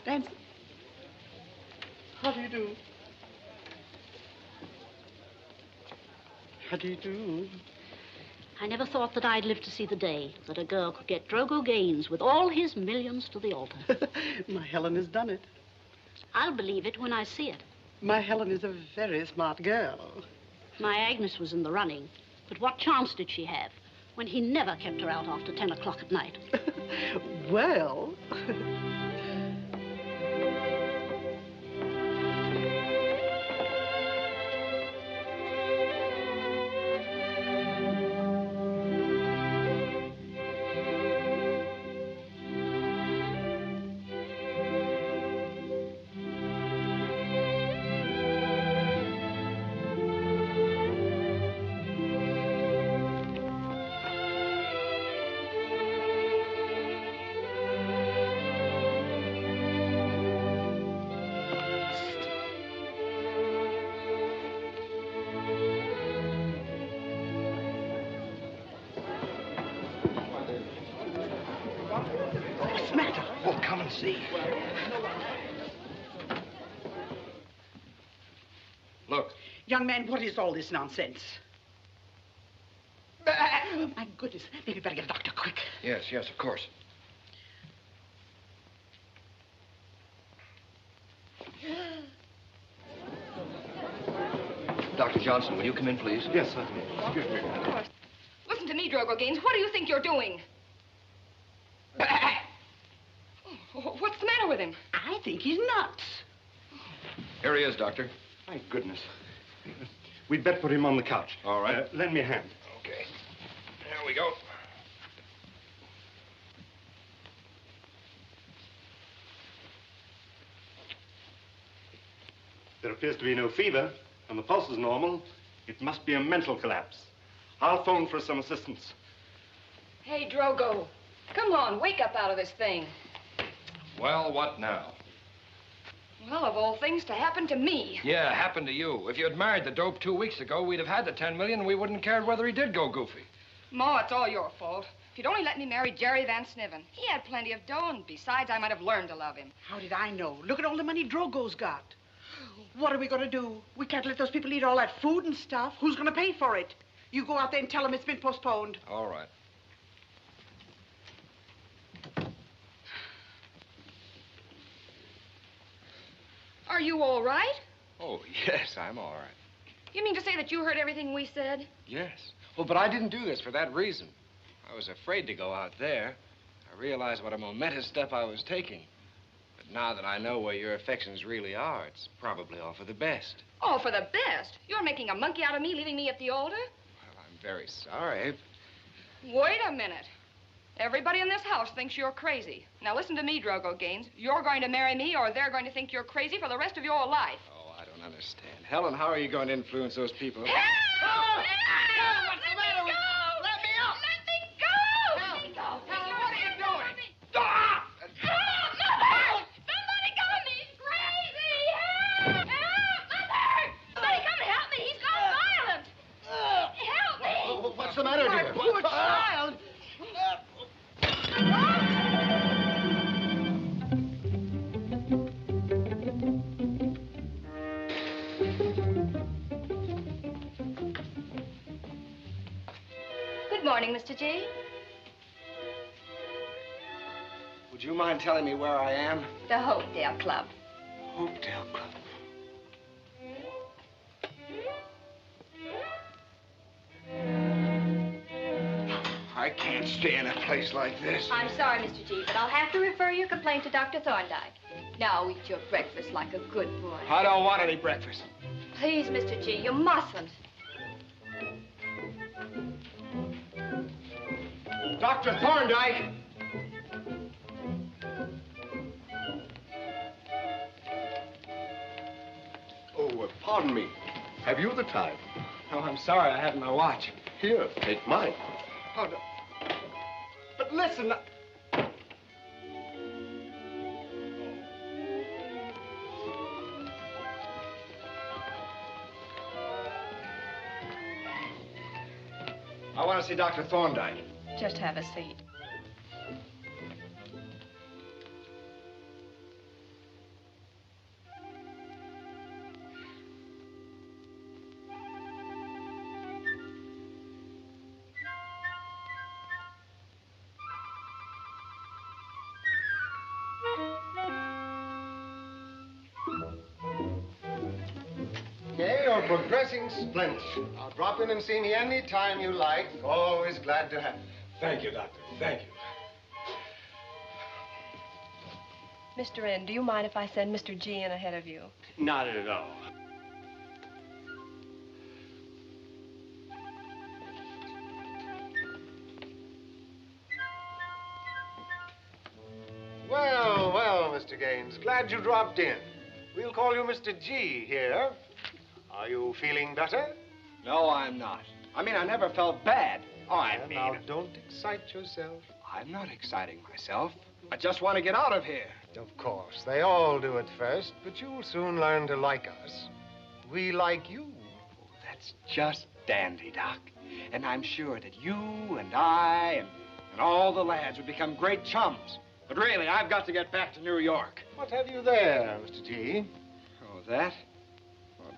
Dance. How do you do? How do you do? I never thought that I'd live to see the day that a girl could get Drogo Gaines with all his millions to the altar. My Helen has done it. I'll believe it when I see it. My Helen is a very smart girl. My Agnes was in the running, but what chance did she have when he never kept her out after 10 o'clock at night? Well... See. Look. Young man, what is all this nonsense? My goodness, maybe better get a doctor quick. Yes, yes, of course. Dr. Johnson, will you come in, please? Yes, certainly. Excuse me. Of course. Listen to me, Drogo Gaines. What do you think you're doing? What's the matter with him? I think he's nuts. Here he is, Doctor. Thank goodness. We'd better put him on the couch. All right. Lend me a hand. Okay. There we go. There appears to be no fever, and the pulse is normal. It must be a mental collapse. I'll phone for some assistance. Hey, Drogo. Come on, wake up out of this thing. Well, what now? Well, of all things to happen to me. Yeah, happened to you. If you had married the dope 2 weeks ago, we'd have had the 10 million and we wouldn't have cared whether he did go goofy. Ma, it's all your fault. If you'd only let me marry Jerry Van Sniven. He had plenty of dough, and besides, I might have learned to love him. How did I know? Look at all the money Drogo's got. What are we going to do? We can't let those people eat all that food and stuff. Who's going to pay for it? You go out there and tell them it's been postponed. All right. Are you all right? Oh, yes, I'm all right. You mean to say that you heard everything we said? Yes. Well, but I didn't do this for that reason. I was afraid to go out there. I realized what a momentous step I was taking. But now that I know where your affections really are, it's probably all for the best. All for the best? You're making a monkey out of me, leaving me at the altar? Well, I'm very sorry. Wait a minute. Everybody in this house thinks you're crazy. Now listen to me, Drogo Gaines. You're going to marry me, or they're going to think you're crazy for the rest of your life. Oh, I don't understand. Helen, how are you going to influence those people? Help! Help! What's the matter with you? Let me up! Let me go! Let me go! Helen, what are you doing? Stop! Help! Mother! Somebody come! He's crazy! Help! Help! Mother! Somebody come and help me! He's gone violent! Help me! What's the matter, dear? My poor child! Good morning, Mr. G. Would you mind telling me where I am? The Hopedale Club. Hopedale Club. I can't stay in a place like this. I'm sorry, Mr. G, but I'll have to refer your complaint to Dr. Thorndyke. Now eat your breakfast like a good boy. I don't want any breakfast. Please, Mr. G, you mustn't. Dr. Thorndyke! Oh, pardon me. Have you the time? Oh, I'm sorry. I haven't my watch. Here, take mine. Oh, no. But listen. I want to see Dr. Thorndyke. Just have a seat. Okay, you're progressing splendid. Now drop in and see me any time you like. Always glad to have you. Thank you, Doctor. Thank you. Mr. N, do you mind if I send Mr. G in ahead of you? Not at all. Well, well, Mr. Gaines, glad you dropped in. We'll call you Mr. G here. Are you feeling better? No, I'm not. I mean, I never felt bad. Oh, Now, don't excite yourself. I'm not exciting myself. I just want to get out of here. Of course, they all do at first, but you'll soon learn to like us. We like you. Oh, that's just dandy, Doc. And I'm sure that you and I and all the lads would become great chums. But really, I've got to get back to New York. What have you there, Mr. G? Oh, that? Well,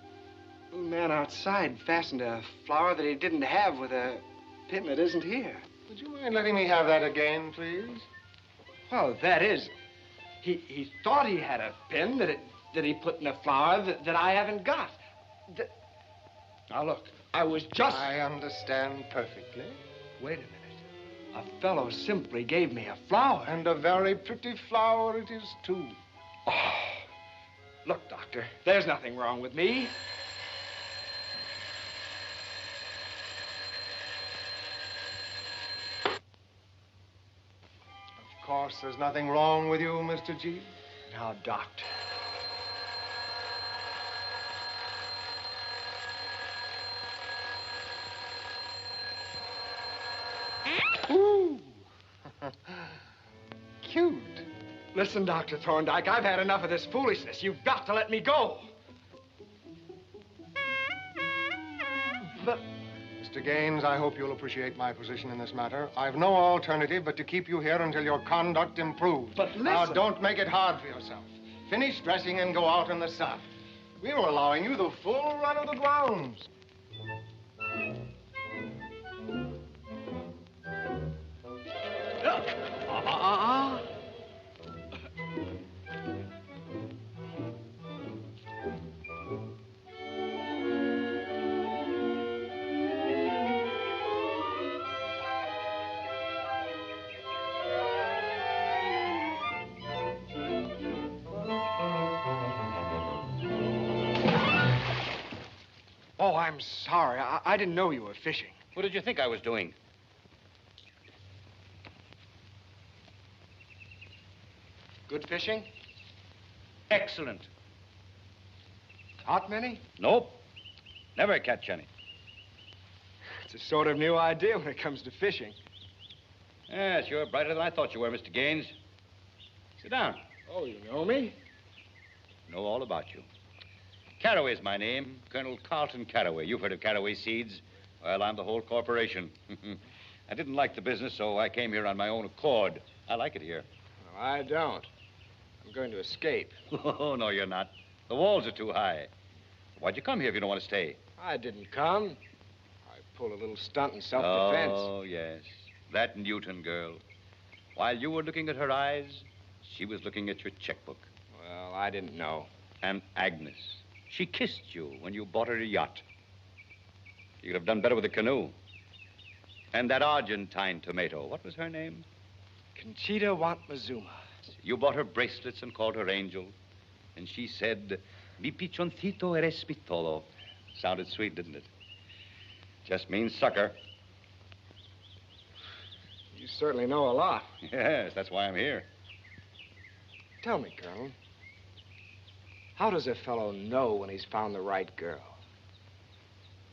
the little man outside fastened a flower that he didn't have with a pin that isn't here. Would you mind letting me have that again, please? Well, that is, he thought he had a pin that he put in a flower that I haven't got. Now, look, I was just... I understand perfectly. Wait a minute. A fellow simply gave me a flower. And a very pretty flower it is, too. Oh, look, Doctor, there's nothing wrong with me. Of course, there's nothing wrong with you, Mr. G. Now, Doctor. Ooh. Cute. Listen, Dr. Thorndyke, I've had enough of this foolishness. You've got to let me go. But... Mr. Gaines, I hope you'll appreciate my position in this matter. I've no alternative but to keep you here until your conduct improves. But listen... Now, don't make it hard for yourself. Finish dressing and go out in the sun. We were allowing you the full run of the grounds. Oh, I'm sorry. I didn't know you were fishing. What did you think I was doing? Good fishing? Excellent. Caught many? Nope. Never catch any. It's a sort of new idea when it comes to fishing. Yes, you're brighter than I thought you were, Mr. Gaines. Sit down. Oh, you know me? Know all about you. Carraway's my name, Colonel Carlton Carraway. You've heard of Carraway Seeds? Well, I'm the whole corporation. I didn't like the business, so I came here on my own accord. I like it here. No, I don't. I'm going to escape. Oh, no, you're not. The walls are too high. Why'd you come here if you don't want to stay? I didn't come. I pulled a little stunt in self-defense. Oh, yes. That Newton girl. While you were looking at her eyes, she was looking at your checkbook. Well, I didn't know. And Agnes. She kissed you when you bought her a yacht. You could have done better with a canoe. And that Argentine tomato, what was her name? Conchita Montezuma. You bought her bracelets and called her Angel. And she said, mi pichoncito eres mi todo. Sounded sweet, didn't it? Just means sucker. You certainly know a lot. Yes, that's why I'm here. Tell me, Colonel, how does a fellow know when he's found the right girl?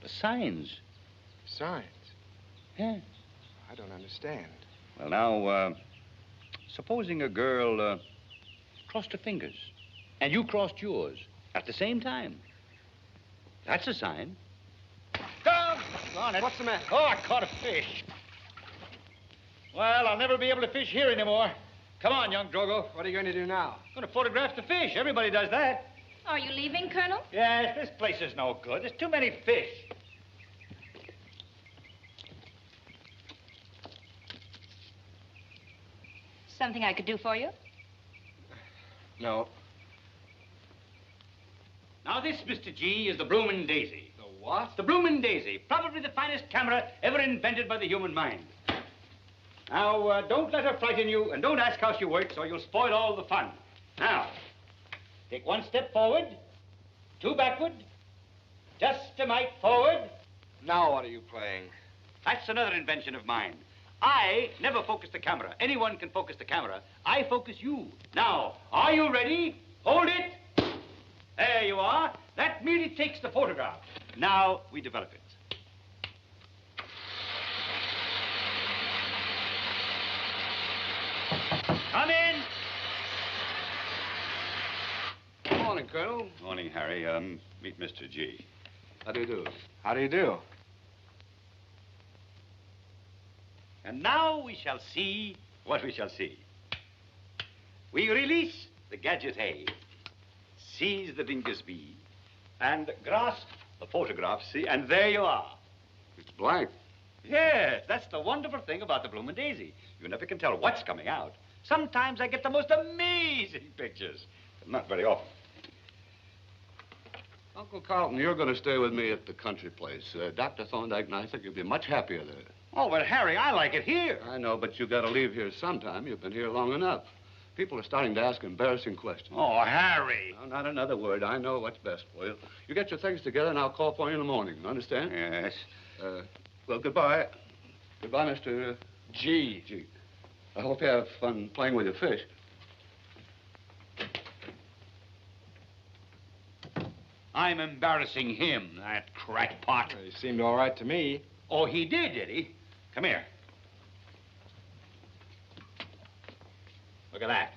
The signs. Signs? Yes. I don't understand. Well, now, supposing a girl crossed her fingers and you crossed yours at the same time. That's a sign. Doggone it. What's the matter? Oh, I caught a fish. Well, I'll never be able to fish here anymore. Come on, young Drogo. What are you going to do now? I'm going to photograph the fish. Everybody does that. Are you leaving, Colonel? Yes, this place is no good. There's too many fish. Something I could do for you? No. Now, this, Mr. G, is the Bloomin' Daisy. The what? The Bloomin' Daisy. Probably the finest camera ever invented by the human mind. Now, don't let her frighten you, and don't ask how she works, or you'll spoil all the fun. Now, take 1 step forward, 2 backward, just a mite forward. Now what are you playing? That's another invention of mine. I never focus the camera. Anyone can focus the camera. I focus you. Now, are you ready? Hold it. There you are. That merely takes the photograph. Now, we develop it. Come in. Good morning, Colonel. Morning, Harry. Meet Mr. G. How do you do? How do you do? And now we shall see what we shall see. We release the gadget A, seize the dingus B, and grasp the photograph C, and there you are. It's blank. Yes, that's the wonderful thing about the Bloomin' Daisy. You never can tell what's coming out. Sometimes I get the most amazing pictures, but not very often. Uncle Carlton, you're going to stay with me at the country place. Dr. Thorndyke and I think you'll be much happier there. Oh, but Harry, I like it here. I know, but you got to leave here sometime. You've been here long enough. People are starting to ask embarrassing questions. Oh, Harry. No, not another word. I know what's best for you. You get your things together, and I'll call for you in the morning. Understand? Yes. Well, goodbye. Goodbye, Mr. G. G. I hope you have fun playing with your fish. I'm embarrassing him, that crackpot. He seemed all right to me. Oh, he did he? Come here. Look at that.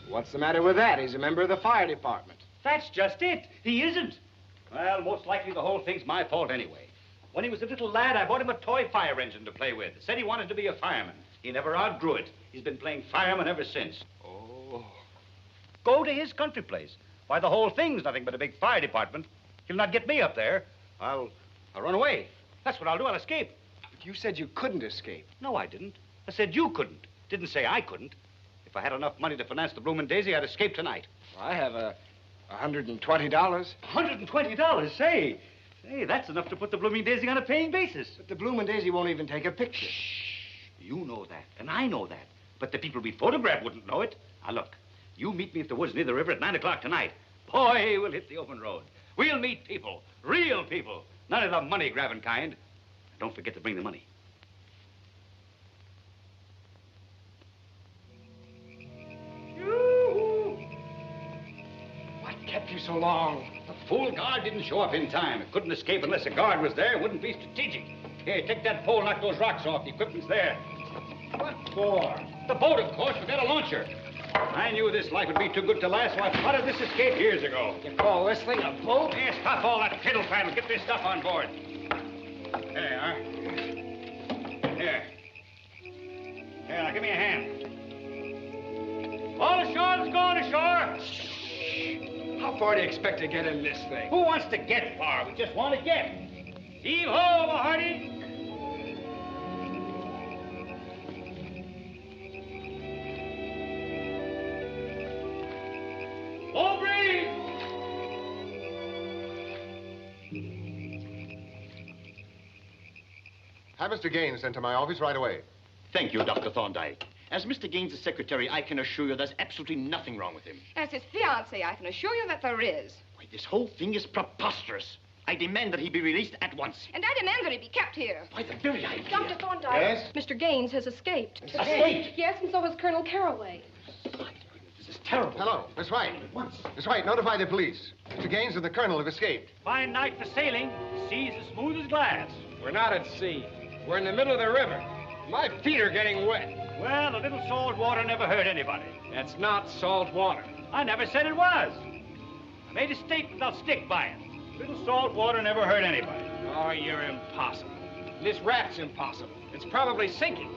What's the matter with that? He's a member of the fire department. That's just it. He isn't. Well, most likely the whole thing's my fault anyway. When he was a little lad, I bought him a toy fire engine to play with. Said he wanted to be a fireman. He never outgrew it. He's been playing fireman ever since. Oh. Go to his country place. Why, the whole thing's nothing but a big fire department. He'll not get me up there. I'll run away. That's what I'll do. I'll escape. But you said you couldn't escape. No, I didn't. I said you couldn't. Didn't say I couldn't. If I had enough money to finance the Bloomin' Daisy, I'd escape tonight. Well, I have $120. $120? Say, that's enough to put the Bloomin' Daisy on a paying basis. But the Bloomin' Daisy won't even take a picture. Shh. You know that, and I know that. But the people we photograph wouldn't know it. Now, look, you meet me at the woods near the river at 9 o'clock tonight. Boy, we'll hit the open road. We'll meet people, real people, none of the money-grabbing kind. Don't forget to bring the money. What kept you so long? The fool guard didn't show up in time. It couldn't escape unless a guard was there. It wouldn't be strategic. Here, take that pole, knock those rocks off. The equipment's there. What for? The boat, of course. We got a launcher. I knew this life would be too good to last, so I plotted this escape years ago. You call this thing a boat? Here, stop all that fiddle-faddle. Get this stuff on board. There you are. Here. Here, now, give me a hand. All ashore, let's go on ashore. How far do you expect to get in this thing? Who wants to get far? We just want to get. Heave-ho, Mahoney. Low breeze. Have Mr. Gaines sent to my office right away. Thank you, Dr. Thorndyke. As Mr. Gaines' secretary, I can assure you there's absolutely nothing wrong with him. As his fiancée, I can assure you that there is. Why, this whole thing is preposterous. I demand that he be released at once. And I demand that he be kept here. Why, the very idea. Dr. Thorndyke. Yes? Mr. Gaines has escaped. Escaped? Yes, and so has Colonel Carole. This is terrible. Hello, Miss White. Miss White, notify the police. Mr. Gaines and the Colonel have escaped. Fine night for sailing. Sea's as smooth as glass. We're not at sea. We're in the middle of the river. My feet are getting wet. Well, a little salt water never hurt anybody. That's not salt water. I never said it was. I made a statement, I'll stick by it. A little salt water never hurt anybody. Oh, you're impossible. This rat's impossible. It's probably sinking.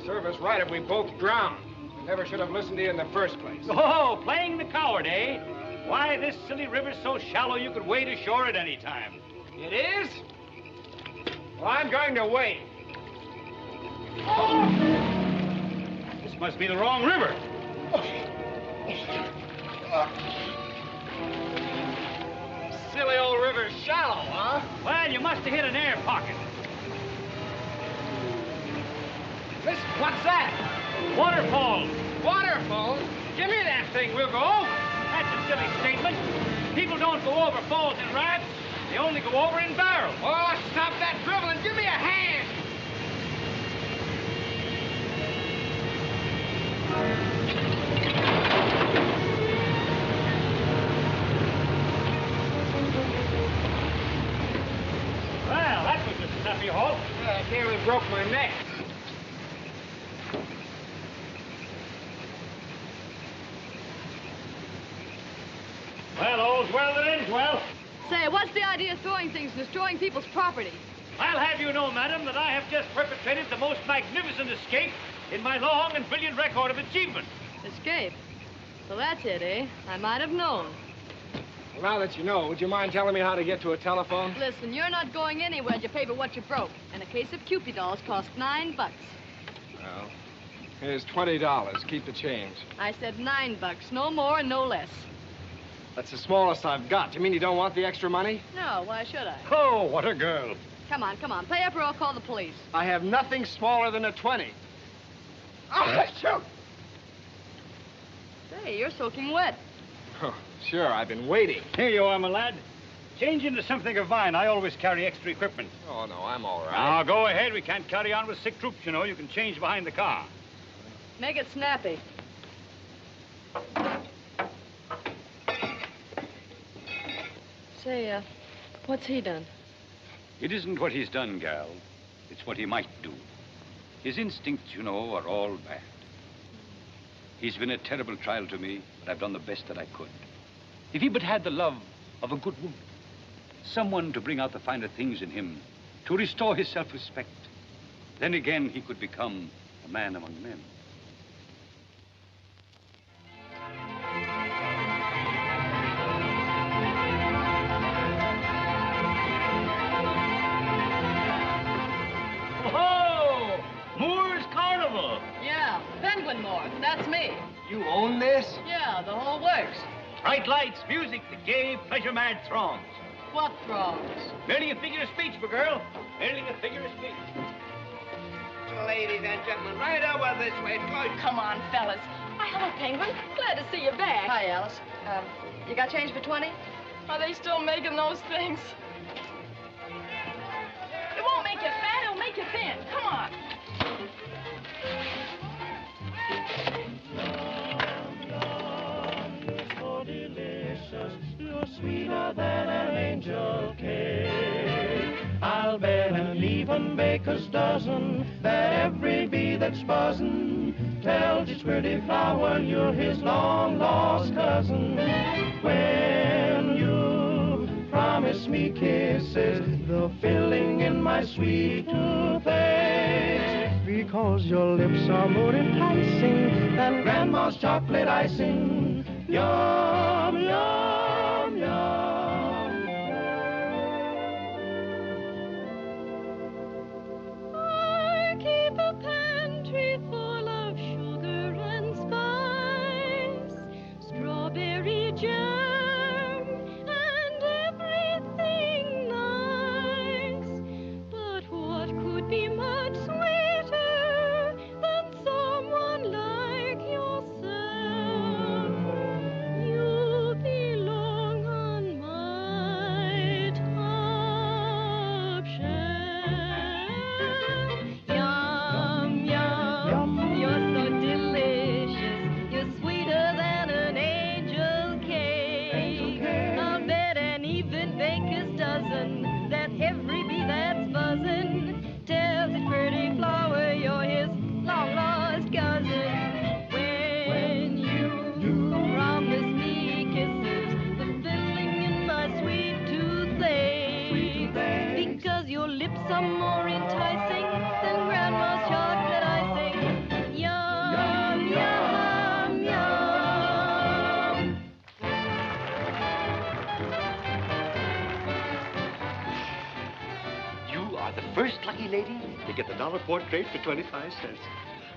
Serve us right if we both drown. We never should have listened to you in the first place. Oh, playing the coward, eh? Why, this silly river's so shallow you could wade ashore at any time. It is? Well, I'm going to wait. This must be the wrong river. Silly old river's shallow, huh? Well, you must have hit an air pocket. Listen, what's that? Waterfall. Waterfall? Give me that thing, we'll go. That's a silly statement. People don't go over falls in rafts. They only go over in barrels. Oh, stop that dribbling. Give me a hand. Well, that was a snappy halt. I nearly broke my neck. Well, all's well that ends well. Say, what's the idea of throwing things and destroying people's property? I'll have you know, madam, that I have just perpetrated the most magnificent escape in my long and brilliant record of achievement. Escape? So that's it, eh? I might have known. Well, now that you know, would you mind telling me how to get to a telephone? Listen, you're not going anywhere to pay for what you broke. And a case of Cupid dolls cost $9. Well, here's $20. Keep the change. I said $9, no more and no less. That's the smallest I've got. You mean you don't want the extra money? No, why should I? Oh, what a girl. Come on, come on. Pay up or I'll call the police. I have nothing smaller than a 20. Oh, shoot! Say, you're soaking wet. Oh, sure, I've been waiting. Here you are, my lad. Change into something of mine. I always carry extra equipment. Oh, no, I'm all right. Now, go ahead. We can't carry on with sick troops, you know. You can change behind the car. Make it snappy. Say, what's he done? It isn't what he's done, gal. It's what he might do. His instincts, you know, are all bad. He's been a terrible trial to me, but I've done the best that I could. If he but had the love of a good woman, someone to bring out the finer things in him, to restore his self-respect, then again he could become a man among men. North. That's me. You own this? Yeah, the whole works. Bright lights, music, the gay, pleasure-mad throngs. What throngs? Merely a figure of speech, my girl. Merely a figure of speech. Ladies and gentlemen, right over this way. Come on, fellas. Hi, hello, Penguin. Glad to see you back. Hi, Alice. You got change for 20? Are they still making those things? It won't make you fat, it'll make you thin. Come on. So delicious, you're sweeter than an angel cake. I'll bet an even baker's dozen that every bee that's buzzing tells its pretty flower you're his long-lost cousin. When you promise me kisses, the filling in my sweet toothache, because your lips are more enticing than grandma's chocolate icing. Yum, yum, yum. I keep a pantry full of sugar and spice, strawberry jam, and everything nice. But what could be much sweeter than someone like yourself? You belong lady, you get the dollar portrait for 25 cents.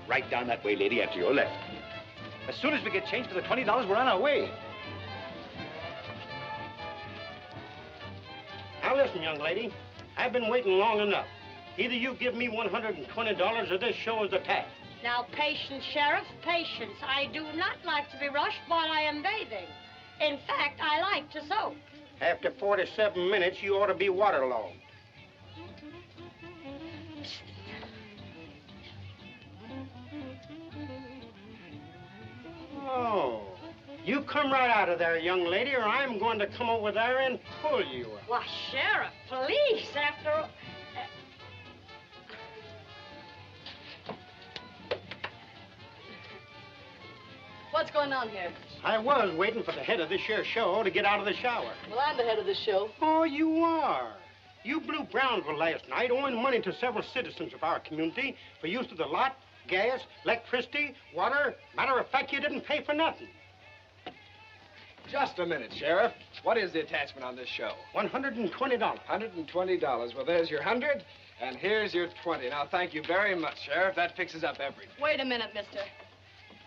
Right down that way, lady, and to your left. As soon as we get change for the $20, we're on our way. Now listen, young lady. I've been waiting long enough. Either you give me $120 or this show is the tax. Now, patience, Sheriff, patience. I do not like to be rushed while I am bathing. In fact, I like to soak. After 47 minutes, you ought to be waterlogged. Oh, you come right out of there, young lady, or I'm going to come over there and pull you up. Why, Sheriff, police, after all. What's going on here? I was waiting for the head of this here show to get out of the shower. Well, I'm the head of this show. Oh, you are. You blew Brownsville last night, owing money to several citizens of our community for use of the lot, gas, electricity, water. Matter of fact, you didn't pay for nothing. Just a minute, Sheriff. What is the attachment on this show? $120. $120. Well, there's your 100, and here's your 20. Now, thank you very much, Sheriff. That fixes up everything. Wait a minute, mister.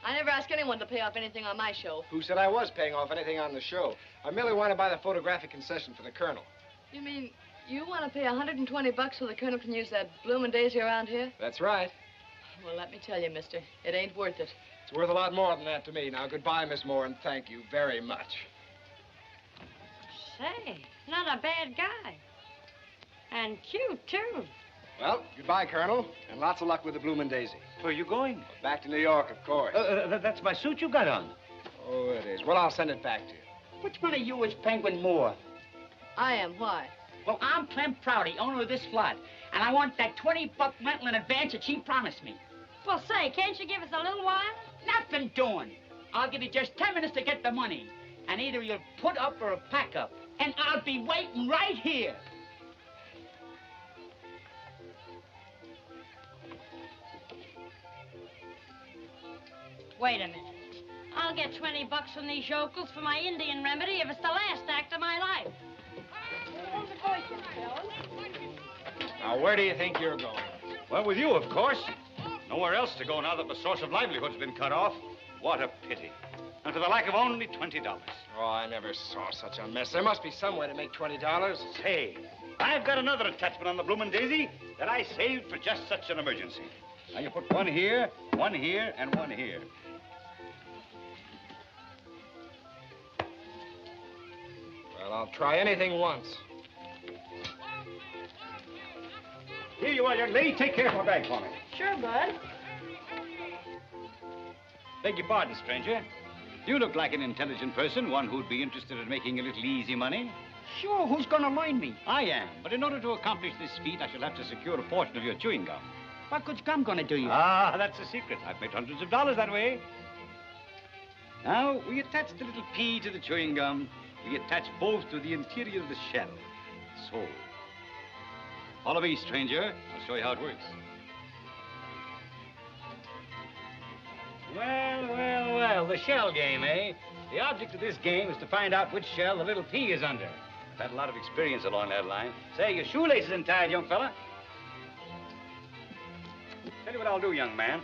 I never ask anyone to pay off anything on my show. Who said I was paying off anything on the show? I merely want to buy the photographic concession for the Colonel. You mean you want to pay $120 so the Colonel can use that bloomin' daisy around here? That's right. Well, let me tell you, mister, it ain't worth it. It's worth a lot more than that to me. Now, goodbye, Miss Moore, and thank you very much. Say, not a bad guy. And cute, too. Well, goodbye, Colonel, and lots of luck with the bloomin' daisy. Where are you going? Back to New York, of course. That's my suit you got on. Oh, it is. Well, I'll send it back to you. Which one of you is Penguin Moore? I am. Why? Well, I'm Clem Prouty, owner of this lot, and I want that $20 rental in advance that she promised me. Well, say, can't you give us a little while? Nothing doing. I'll give you just 10 minutes to get the money, and either you'll put up or pack up, and I'll be waiting right here. Wait a minute. I'll get $20 from these yokels for my Indian remedy if it's the last act of my life. Now, where do you think you're going? Well, with you, of course. Nowhere else to go now that the source of livelihood's been cut off. What a pity. And for the lack of only $20. Oh, I never saw such a mess. There must be some way to make $20. Say, I've got another attachment on the bloomin' daisy that I saved for just such an emergency. Now, you put one here, and one here. Well, I'll try anything once. Here you are, young lady. Take care of my bag for me. Sure, Bud. Beg your pardon, stranger. You look like an intelligent person, one who'd be interested in making a little easy money. Sure, who's gonna learn me? I am, but in order to accomplish this feat, I shall have to secure a portion of your chewing gum. What good's gum gonna do you? Ah, that's a secret. I've made hundreds of dollars that way. Now, we attach the little pea to the chewing gum. We attach both to the interior of the shell. So. Follow me, stranger. I'll show you how it works. Well, the shell game, eh? The object of this game is to find out which shell the little pea is under. I've had a lot of experience along that line. Say, your shoelaces untied, young fella. Tell you what I'll do, young man.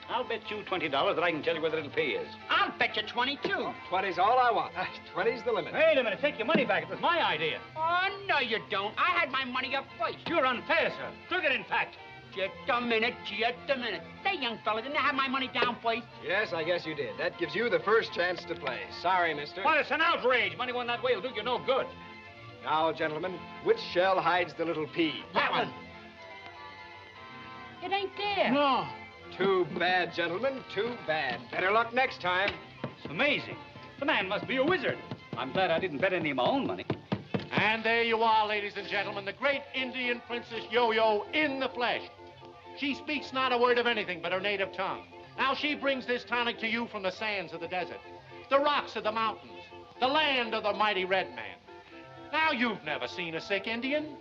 I'll bet you $20 that I can tell you where the little pea is. I'll bet you 22. 20's all I want. 20's the limit. Wait a minute. Take your money back. It was my idea. Oh, no, you don't. I had my money up first. You're unfair, sir. Took it, in fact. Just a minute. Say, young fella, didn't I have my money down first? Yes, I guess you did. That gives you the first chance to play. Sorry, mister. Well, it's an outrage. Money won that way will do you no good. Now, gentlemen, which shell hides the little pea? That one. It ain't there. No. Too bad, gentlemen. Too bad. Better luck next time. It's amazing. The man must be a wizard. I'm glad I didn't bet any of my own money. And there you are, ladies and gentlemen, the great Indian Princess Yo-Yo in the flesh. She speaks not a word of anything but her native tongue. Now she brings this tonic to you from the sands of the desert, the rocks of the mountains, the land of the mighty red man. Now you've never seen a sick Indian.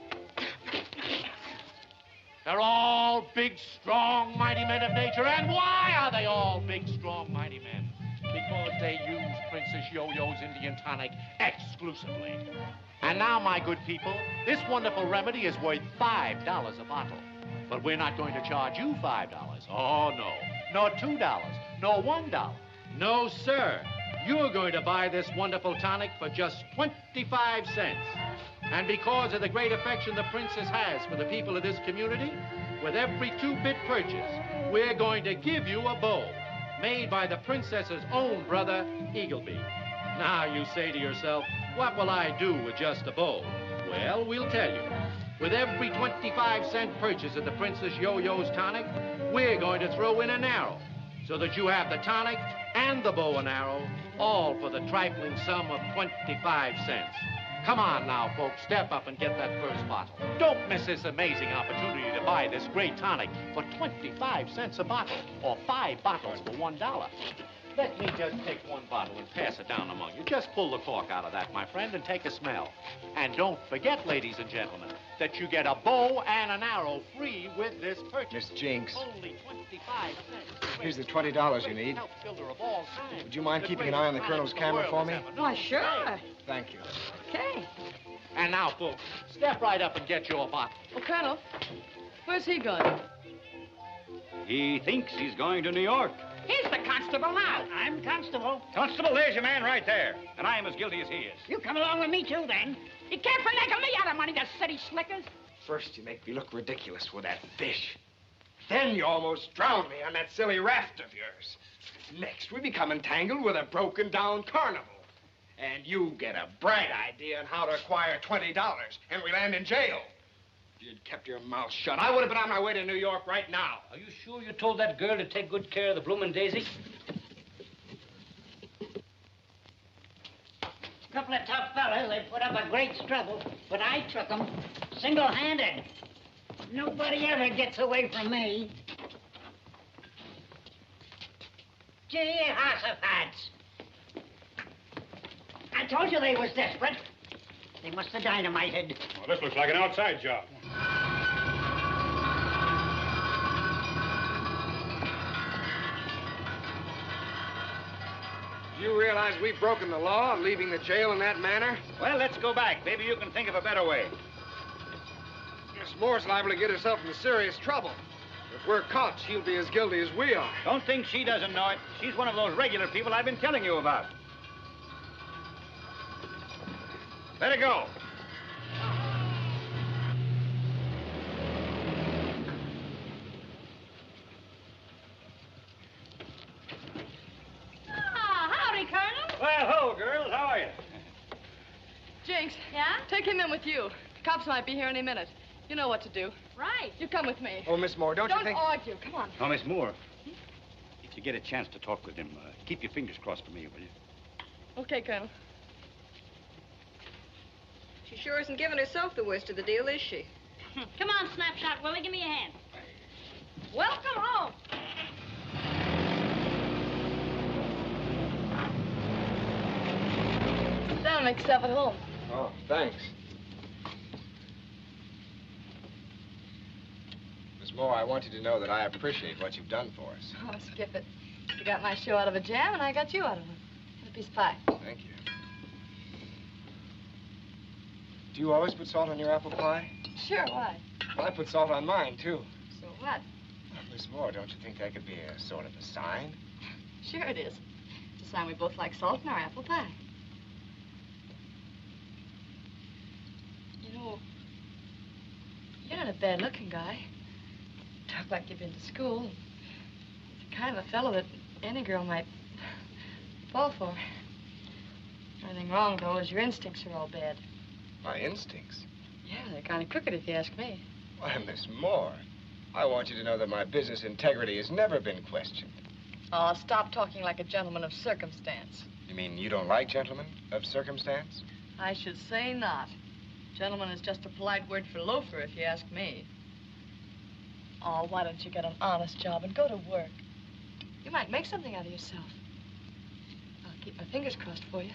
They're all big, strong, mighty men of nature. And why are they all big, strong, mighty men? Because they use Princess Yo-Yo's Indian tonic exclusively. And now, my good people, this wonderful remedy is worth $5 a bottle. But we're not going to charge you $5. Oh, no. Nor $2. Nor $1. No, sir. You're going to buy this wonderful tonic for just 25 cents. And because of the great affection the princess has for the people of this community, with every 2-bit purchase, we're going to give you a bow made by the princess's own brother, Eagleby. Now you say to yourself, what will I do with just a bow? Well, we'll tell you. With every 25-cent purchase of the Princess Yo-Yo's tonic, we're going to throw in an arrow so that you have the tonic and the bow and arrow, all for the trifling sum of 25 cents. Come on now, folks, step up and get that first bottle. Don't miss this amazing opportunity to buy this great tonic for 25 cents a bottle, or 5 bottles for $1. Let me just take one bottle and pass it down among you. Just pull the cork out of that, my friend, and take a smell. And don't forget, ladies and gentlemen, that you get a bow and an arrow free with this purchase. Miss Jinx. Only 25 cents. Here's the $20 you need. Would you mind keeping an eye on the Colonel's camera for me? Why, sure. Thank you. Okay. And now, folks, step right up and get your bottle. Well, Colonel, where's he going? He thinks he's going to New York. He's the constable now. I'm constable. Constable, there's your man right there. And I am as guilty as he is. You come along with me, too, then. You can't finagle me out of money, the city slickers. First, you make me look ridiculous with that fish. Then you almost drowned me on that silly raft of yours. Next, we become entangled with a broken-down carnival. And you get a bright idea on how to acquire $20, and we land in jail. If you'd kept your mouth shut, I would have been on my way to New York right now. Are you sure you told that girl to take good care of the bloomin' daisy? Couple of tough fellas, they put up a great struggle, but I took them single-handed. Nobody ever gets away from me. Jehoshaphat. I told you they was desperate. They must have dynamited. Well, this looks like an outside job. Do you realize we've broken the law, leaving the jail in that manner? Well, let's go back. Maybe you can think of a better way. Miss Moore's liable to get herself into serious trouble. If we're caught, she'll be as guilty as we are. Don't think she doesn't know it. She's one of those regular people I've been telling you about. Let her go. Howdy, Colonel. Well, hello, girls. How are you? Jinx. Yeah? Take him in with you. Cops might be here any minute. You know what to do. Right. You come with me. Oh, Miss Moore, don't you think... Don't argue. Come on. Now, Miss Moore, if you get a chance to talk with him, keep your fingers crossed for me, will you? Okay, Colonel. She sure isn't giving herself the worst of the deal, is she? Come on, Snapshot Willie, give me a hand. Welcome home. Down, make yourself at home. Oh, thanks. Miss Moore, I want you to know that I appreciate what you've done for us. Oh, skip it. You got my shoe out of a jam, and I got you out of one. Get a piece of pie. Thank you. Do you always put salt on your apple pie? Sure, why? Well, I put salt on mine, too. So what? Miss Moore, don't you think that could be a sort of a sign? Sure it is. It's a sign we both like salt in our apple pie. You know, you're not a bad-looking guy. Talk like you've been to school. You're the kind of a fellow that any girl might fall for. Nothing wrong, though, is your instincts are all bad. My instincts? Yeah, they're kind of crooked if you ask me. Why, Miss Moore, I want you to know that my business integrity has never been questioned. Oh, stop talking like a gentleman of circumstance. You mean you don't like gentlemen of circumstance? I should say not. Gentleman is just a polite word for loafer, if you ask me. Oh, why don't you get an honest job and go to work? You might make something out of yourself. I'll keep my fingers crossed for you.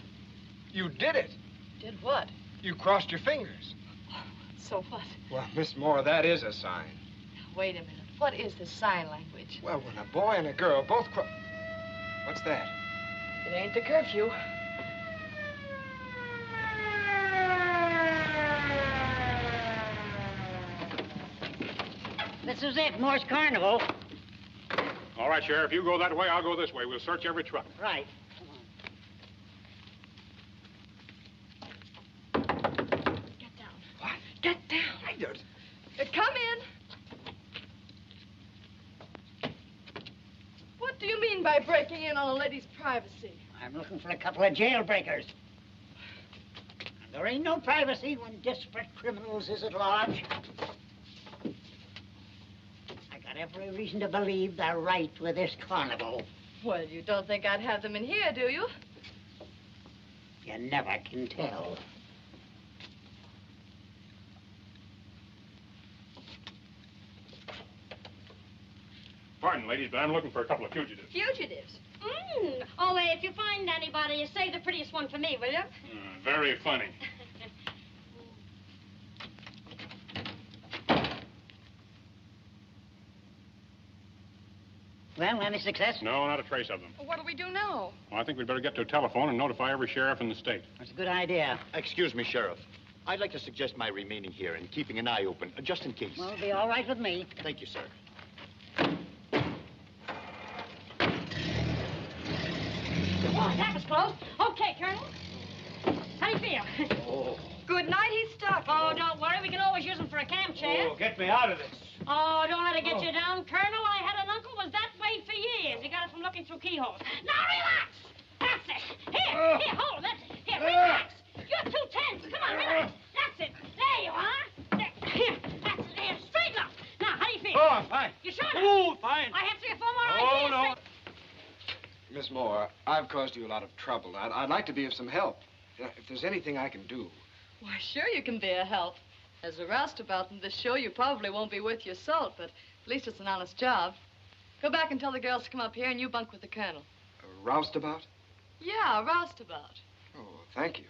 You did it. Did what? You crossed your fingers. So what? Well, Miss Moore, that is a sign. Wait a minute. What is this sign language? Well, when a boy and a girl both What's that? It ain't the curfew. This is it, Morse Carnival. All right, Sheriff, you go that way, I'll go this way. We'll search every truck. Right. Get down. I don't. Come in. What do you mean by breaking in on a lady's privacy? I'm looking for a couple of jailbreakers. And there ain't no privacy when desperate criminals is at large. I got every reason to believe they're right with this carnival. Well, you don't think I'd have them in here, do you? You never can tell. Pardon, ladies, but I'm looking for a couple of fugitives. Fugitives? Oh, if you find anybody, you save the prettiest one for me, will you? Very funny. Well, any success? No, not a trace of them. Well, what'll we do now? Well, I think we'd better get to a telephone and notify every sheriff in the state. That's a good idea. Excuse me, Sheriff. I'd like to suggest my remaining here and keeping an eye open, just in case. Well, it'll be all right with me. Thank you, sir. Oh, that was close. Okay, Colonel. How do you feel? Oh. Good night, he's stuck. Oh, don't worry. We can always use him for a camp chair. Oh, get me out of this. Oh, don't let it get you down, Colonel. I had an uncle was that way for years. He got it from looking through keyholes. Now, relax. That's it. Here, hold. That's it. Here, relax. You're too tense. Come on, relax. That's it. There you are. There. Here, that's it. There. Straighten up. Now, how do you feel? Oh, I'm fine. You sure? Oh, fine. I have 3 or 4 more Oh, ideas. no. Miss Moore, I've caused you a lot of trouble. I'd like to be of some help. If there's anything I can do. Why, sure you can be a help. As a roustabout in this show, you probably won't be worth your salt, but at least it's an honest job. Go back and tell the girls to come up here and you bunk with the colonel. A roustabout? Yeah, a roustabout. Oh, thank you.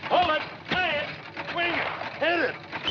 Hold it, tie it, swing it, hit it.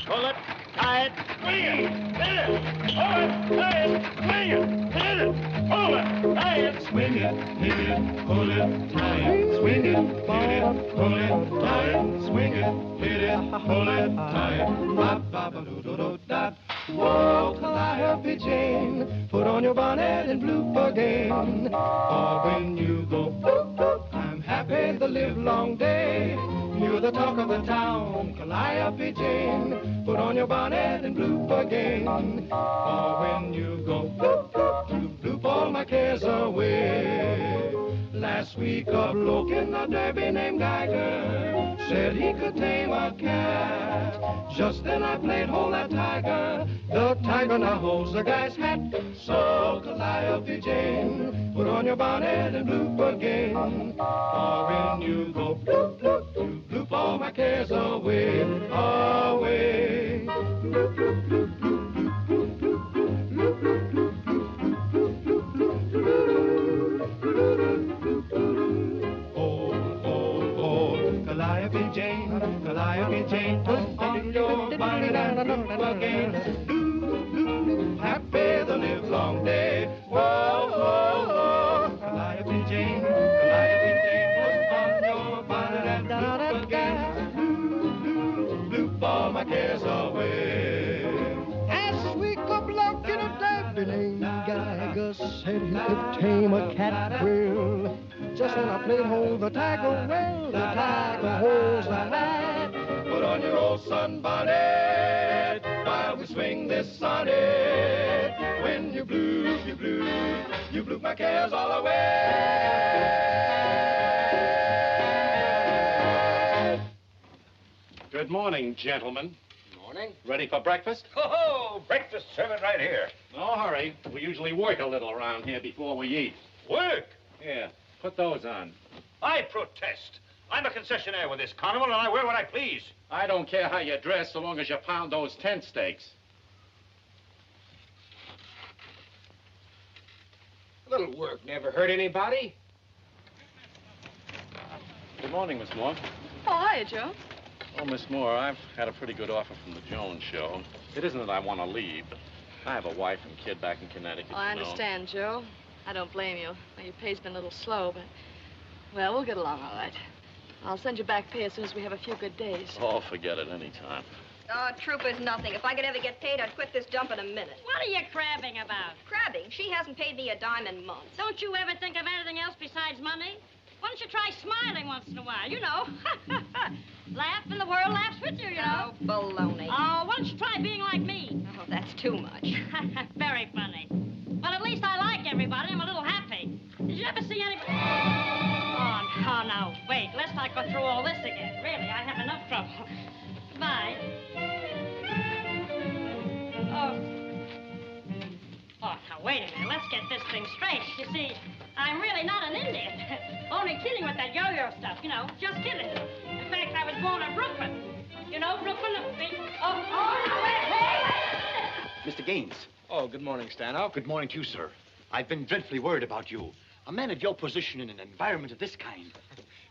Pull it, tie it, swing it, hit it. Pull it, tie it, swing it, hit it. Pull it, tie it, swing it, hit it. Pull it, tie it, swing it, hit it. Pull it, tie it, swing it, hit it. Pull it, tie it. Ba-ba-ba-doo-doo-doo-da. Whoa, Calliope Jane, put on your bonnet and bloop again. For when you go bloop, bloop, I'm happy the live long day. You're the talk of the town, Calliope Jane. Put on your bonnet and bloop again. For when you go bloop, bloop, you bloop all my cares away. Last week a bloke in the Derby named Geiger said he could tame a cat. Just then I played Hold That Tiger. The tiger now holds the guy's hat. So Calliope Jane, put on your bonnet and bloop again. For when you go bloop, bloop, you bloop all my cares away, away. Bloop, bloop, bloop, bloop, bloop, bloop, bloop, bloop, bloop. Calliope Jane, Calliope Jane, put on your bonnet and bloop again. Happy the live long day. Whoa, whoa, whoa. Calliope Jane, Calliope Jane, put on your bonnet and bloop again. Bloop all my cares away. Last week a bloke in a Derby named Geiger said he could tame a cat well. Just when I played Hold the Tiger, well, the tiger holds the hat. Put on your old sunbonnet while we swing this sonnet. When you bloop, you bloop, you bloop my cares all away. Good morning, gentlemen. Morning. Ready for breakfast? Oh, breakfast, serve it right here. No hurry. We usually work a little around here before we eat. Work? Here, put those on. I protest. I'm a concessionaire with this carnival, and I wear what I please. I don't care how you dress so long as you pound those tent stakes. A little work never hurt anybody. Good morning, Miss Moore. Oh, hiya, Joe. Oh, Miss Moore, I've had a pretty good offer from the Jones show. It isn't that I want to leave, but I have a wife and kid back in Connecticut. Oh, I understand, Joe. I don't blame you. Well, your pay's been a little slow, but, well, we'll get along all right. I'll send you back pay as soon as we have a few good days. Oh, forget it anytime. Oh, Trooper's nothing. If I could ever get paid, I'd quit this dump in a minute. What are you crabbing about? Crabbing? She hasn't paid me a dime in months. Don't you ever think of anything else besides money? Why don't you try smiling once in a while? You know. Laugh and the world laughs with you, you know. Oh, baloney. Oh, why don't you try being like me? Oh, that's too much. Very funny. Well, at least I like everybody. I'm a little happy. Did you ever see any... Oh, no. Wait, let's not go through all this again. Really, I have enough trouble. Goodbye. Oh, now, wait a minute. Let's get this thing straight. You see, I'm really not an Indian. Only kidding with that yo-yo stuff, you know. Just kidding. In fact, I was born in Brooklyn. You know, Brooklyn... now, wait. Mr. Gaines. Oh, good morning, Stanhope. Good morning to you, sir. I've been dreadfully worried about you. A man of your position in an environment of this kind.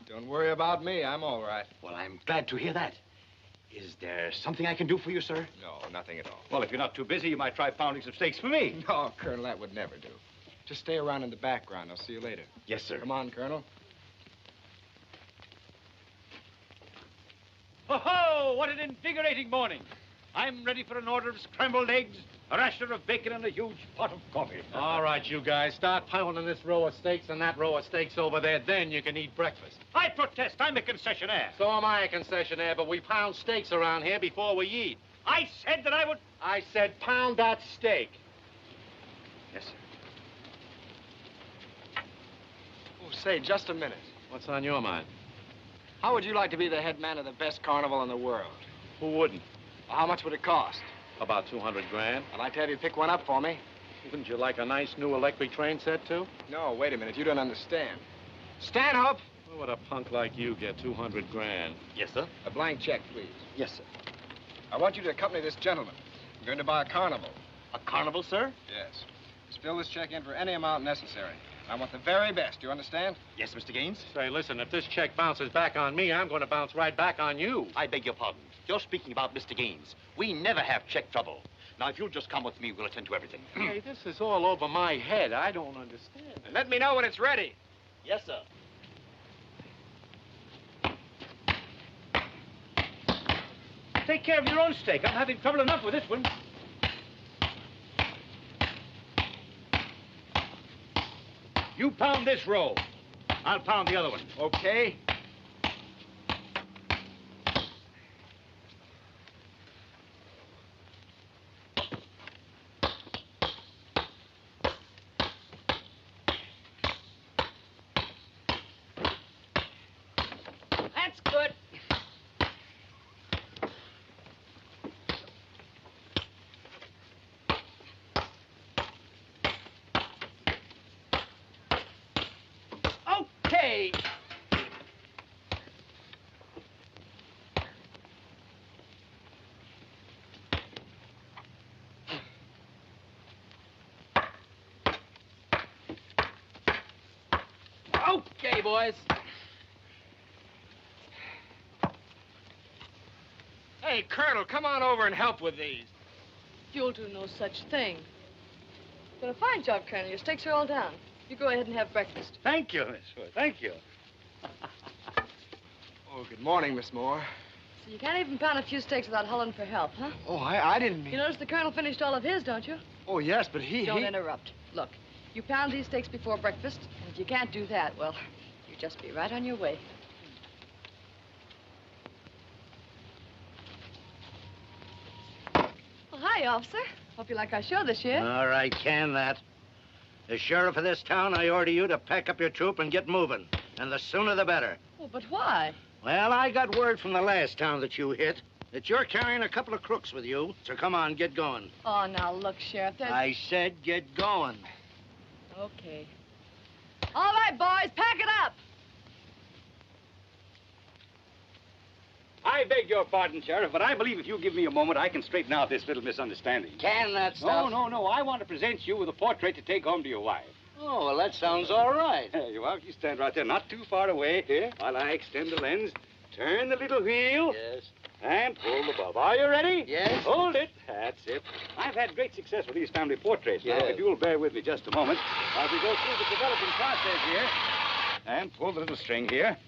Don't worry about me. I'm all right. Well, I'm glad to hear that. Is there something I can do for you, sir? No, nothing at all. Well, if you're not too busy, you might try pounding some steaks for me. No, Colonel, that would never do. Just stay around in the background. I'll see you later. Yes, sir. Come on, Colonel. Oh, what an invigorating morning. I'm ready for an order of scrambled eggs, a rasher of bacon, and a huge pot of coffee. All right, you guys, start piling in this row of steaks and that row of steaks over there. Then you can eat breakfast. I protest. I'm a concessionaire. So am I a concessionaire, but we pound steaks around here before we eat. I said that I would... I said pound that steak. Yes, sir. Oh, say, just a minute. What's on your mind? How would you like to be the head man of the best carnival in the world? Who wouldn't? Well, how much would it cost? About 200 grand. I'd like to have you pick one up for me. Wouldn't you like a nice new electric train set, too? No, wait a minute. You don't understand. Stanhope! Where would a punk like you get 200 grand? Yes, sir. A blank check, please. Yes, sir. I want you to accompany this gentleman. I'm going to buy a carnival. A carnival, sir? Yes. Just fill this check in for any amount necessary. I want the very best. Do you understand? Yes, Mr. Gaines. Say, listen, if this check bounces back on me, I'm going to bounce right back on you. I beg your pardon. You're speaking about Mr. Gaines. We never have check trouble. Now, if you'll just come with me, we'll attend to everything. Hey, this is all over my head. I don't understand. Let me know when it's ready. Yes, sir. Take care of your own steak. I'm having trouble enough with this one. You pound this row. I'll pound the other one. Okay. That's good. Okay. Okay, boys. Hey, Colonel, come on over and help with these. You'll do no such thing. Done a fine job, Colonel. Your steaks are all down. You go ahead and have breakfast. Thank you, Miss Wood. Thank you. Oh, good morning, Miss Moore. So you can't even pound a few steaks without hollering for help, huh? Oh, I didn't mean... You notice the Colonel finished all of his, don't you? Oh, yes, but Don't interrupt. Look, you pound these steaks before breakfast, and if you can't do that, well, you just be right on your way. Well, hi, officer. Hope you like our show this year. All right, can that. As sheriff of this town, I order you to pack up your troop and get moving. And the sooner the better. Well, but why? Well, I got word from the last town that you hit that you're carrying a couple of crooks with you. So come on, get going. Oh, now, look, Sheriff, there's... I said get going. Okay. All right, boys, pack it up. I beg your pardon, Sheriff, but I believe if you give me a moment, I can straighten out this little misunderstanding. Can that stuff? No. I want to present you with a portrait to take home to your wife. Oh, well, that sounds all right. There you are. You stand right there, not too far away. Here, while I extend the lens, turn the little wheel. Yes. And pull the bob. Are you ready? Yes. Hold it. That's it. I've had great success with these family portraits. Now, Yes. if you'll bear with me just a moment, as we go through the developing process here, and pull the little string here,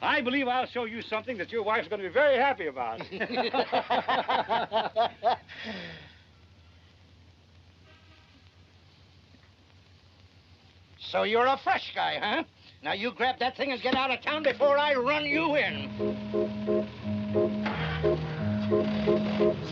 I believe I'll show you something that your wife's going to be very happy about. So you're a fresh guy, huh? Now you grab that thing and get out of town before I run you in.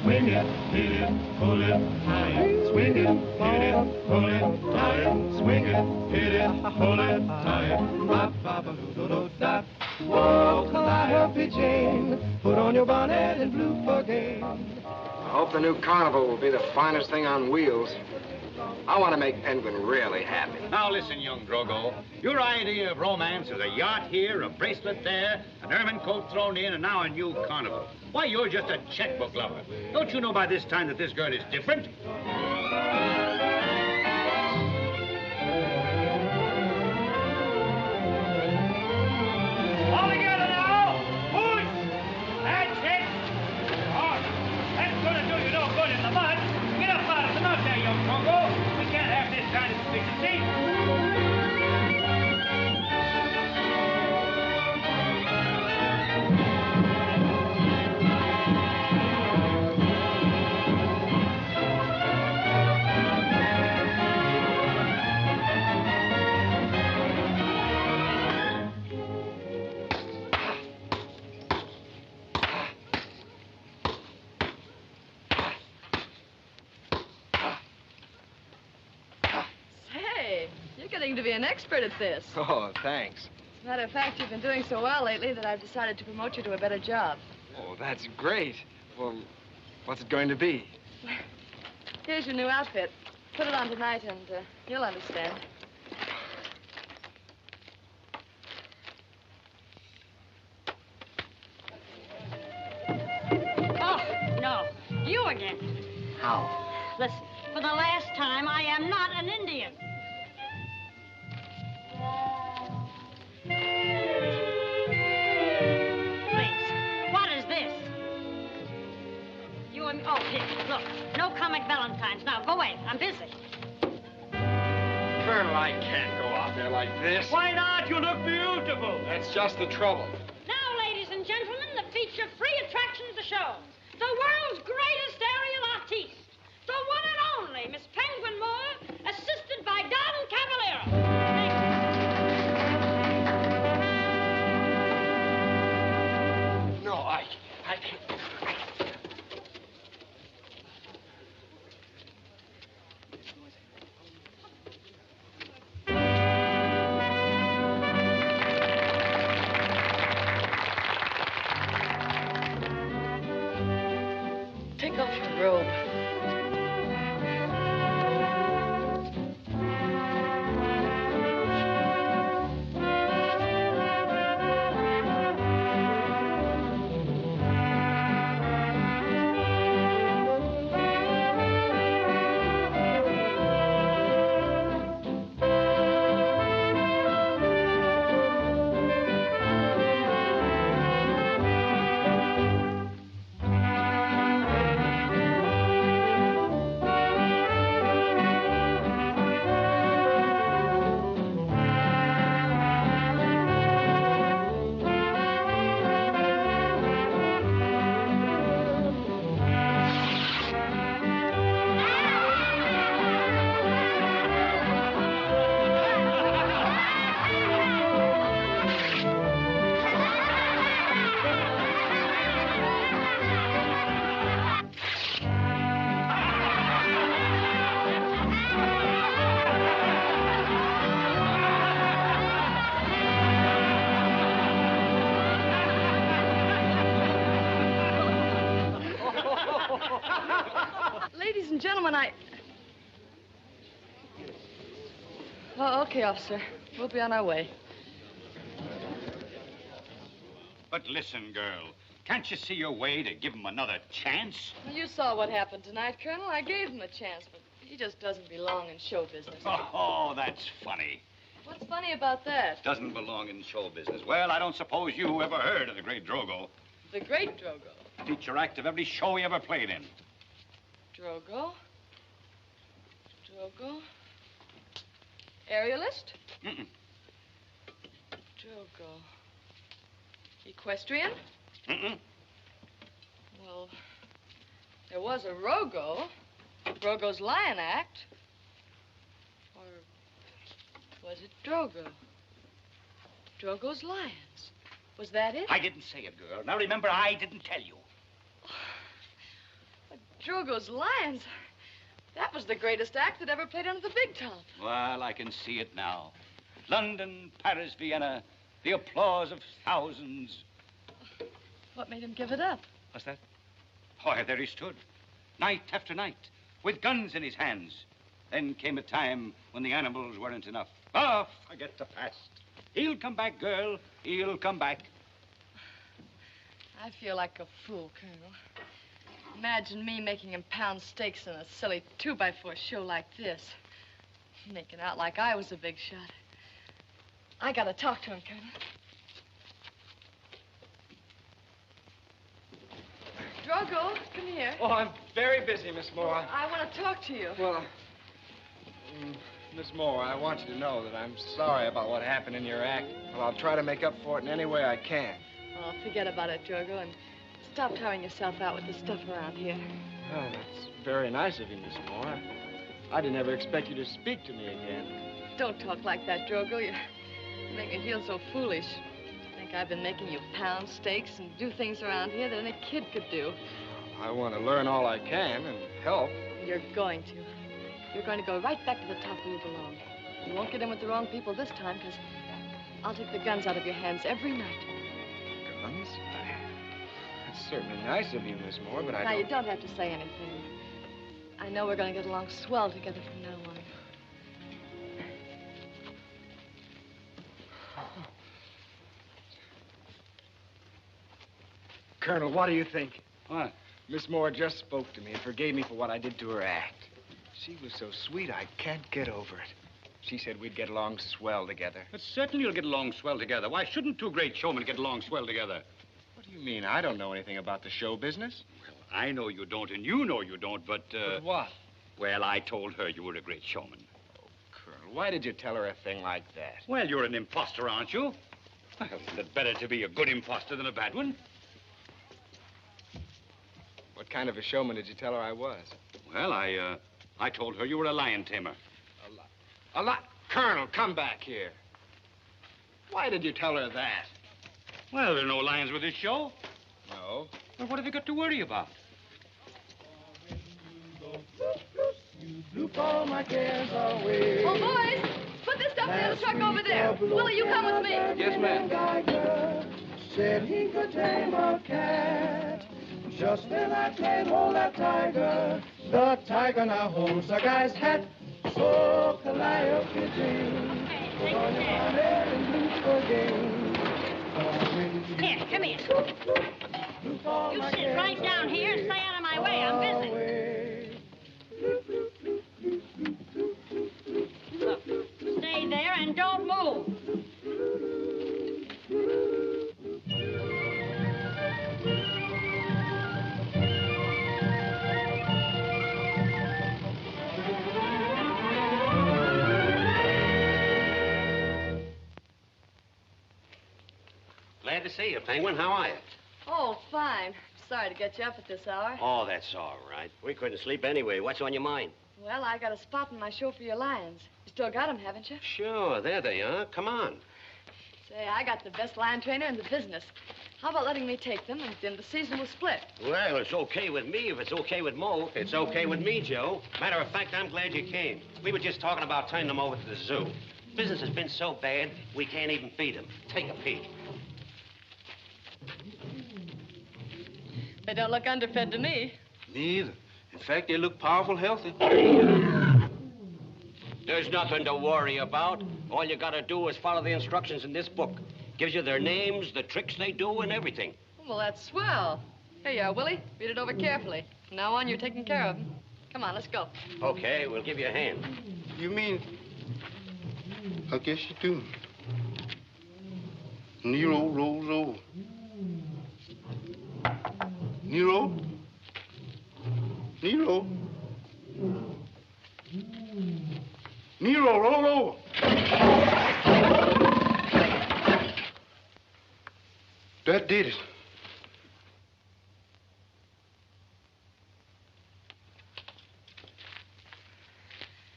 Swing it, hit it, pull it, tie it. Swing it, hit it, pull it, tie it. Swing it, hit it, pull it, tie it. Ba-ba-ba-doo-doo-doo-da. Whoa, Calliope Jane, put on your bonnet and blue for game. I hope the new carnival will be the finest thing on wheels. I want to make Penguin really happy. Now listen, young Drogo. Your idea of romance is a yacht here, a bracelet there, an ermine coat thrown in, and now a new carnival. Why, you're just a checkbook lover. Don't you know by this time that this girl is different? All together now! Push! That's it! Oh, that's gonna do you no good in the mud. Get up out of the mud there, young Drogo. We can't have this kind of efficiency. Hey, you're getting to be an expert at this. Oh, thanks. As a matter of fact, you've been doing so well lately that I've decided to promote you to a better job. Oh, that's great. Well, what's it going to be? Here's your new outfit. Put it on tonight and you'll understand. Oh, no. You again. How? Listen, for the last time, I am not an Indian. Please, what is this? You and me. Oh, here, look. No comic valentines. Now, go away. I'm busy. Colonel, I can't go out there like this. Why not? You look beautiful. That's just the trouble. Now, ladies and gentlemen, the feature free attraction of the show. The world's greatest aerial artiste. The one and only Miss Penguin Moore, assisted by Don Cavallero. No, I can't. Take off your robe. Ladies and gentlemen, Oh, okay, officer. We'll be on our way. But listen, girl. Can't you see your way to give him another chance? Well, you saw what happened tonight, Colonel. I gave him a chance, but he just doesn't belong in show business. Oh, that's funny. What's funny about that? Doesn't belong in show business. Well, I don't suppose you ever heard of the great Drogo. The great Drogo. feature act of every show he ever played in. Drogo? Drogo? Aerialist? Mm-mm. Drogo. Equestrian? Mm-mm. Well, there was a Rogo. Drogo's Lion Act. Or was it Drogo? Drogo's Lions. Was that it? I didn't say it, girl. Now remember, I didn't tell you. But Drogo's Lions. That was the greatest act that ever played under the big top. Well, I can see it now. London, Paris, Vienna, the applause of thousands. What made him give it up? What's that? Why, there he stood, night after night, with guns in his hands. Then came a time when the animals weren't enough. Oh, forget the past. He'll come back, girl. He'll come back. I feel like a fool, Colonel. Imagine me making him pound steaks in a silly 2x4 show like this. Making out like I was a big shot. I gotta talk to him, Colonel. Drogo, come here. Oh, I'm very busy, Miss Moore. I want to talk to you. Well, Miss Moore, I want you to know that I'm sorry about what happened in your act. Well, I'll try to make up for it in any way I can. Oh, forget about it, Drogo, and stop tiring yourself out with the stuff around here. Oh, that's very nice of you, Miss Moore. I didn't ever expect you to speak to me again. Don't talk like that, Drogo. You make me feel so foolish. I think I've been making you pound steaks and do things around here that any kid could do. I want to learn all I can and help. You're going to. You're going to go right back to the top where you belong. You won't get in with the wrong people this time, because I'll take the guns out of your hands every night. Guns? That's certainly nice of you, Miss Moore, but I Now, don't... you don't have to say anything. I know we're going to get along swell together from now on. Colonel, what do you think? What? Miss Moore just spoke to me and forgave me for what I did to her act. She was so sweet, I can't get over it. She said we'd get along swell together. But certainly you'll get along swell together. Why shouldn't two great showmen get along swell together? What do you mean? I don't know anything about the show business. Well, I know you don't, and you know you don't, but... But what? Well, I told her you were a great showman. Oh, Colonel, why did you tell her a thing like that? Well, you're an imposter, aren't you? Well, isn't it better to be a good imposter than a bad one? What kind of a showman did you tell her I was? Well, I told her you were a lion tamer. A lot? Colonel, come back here. Why did you tell her that? Well, there are no lions with this show. No. Well, what have you got to worry about? All my cares away. Oh, boys, put this stuff in the other truck over there. Willie, you come with me. Yes, ma'am. Said he could tame a cat. Just then I can't hold that tiger. The tiger now holds the guy's hat. So Calliope Jane. Put on your bonnet and look for game. Here, come here. You sit right down here and stay out of my way. I'm busy. Look, stay there and don't move. Glad to see you, Penguin. How are you? Oh, fine. Sorry to get you up at this hour. Oh, that's all right. We couldn't sleep anyway. What's on your mind? Well, I got a spot in my show for your lions. You still got them, haven't you? Sure, there they are. Come on. Say, I got the best lion trainer in the business. How about letting me take them, and then the season will split? Well, it's okay with me if it's okay with Mo. It's okay with me, Joe. Matter of fact, I'm glad you came. We were just talking about turning them over to the zoo. Business has been so bad, we can't even feed them. Take a peek. They don't look underfed to me. Me either. In fact, they look powerful healthy. There's nothing to worry about. All you gotta do is follow the instructions in this book. Gives you their names, the tricks they do, and everything. Well, that's swell. Here you are, Willie. Read it over carefully. From now on, you're taking care of them. Come on, let's go. Okay, we'll give you a hand. You mean... I guess you do. Nero rolls over. Nero? Nero? Nero, roll over. That did it.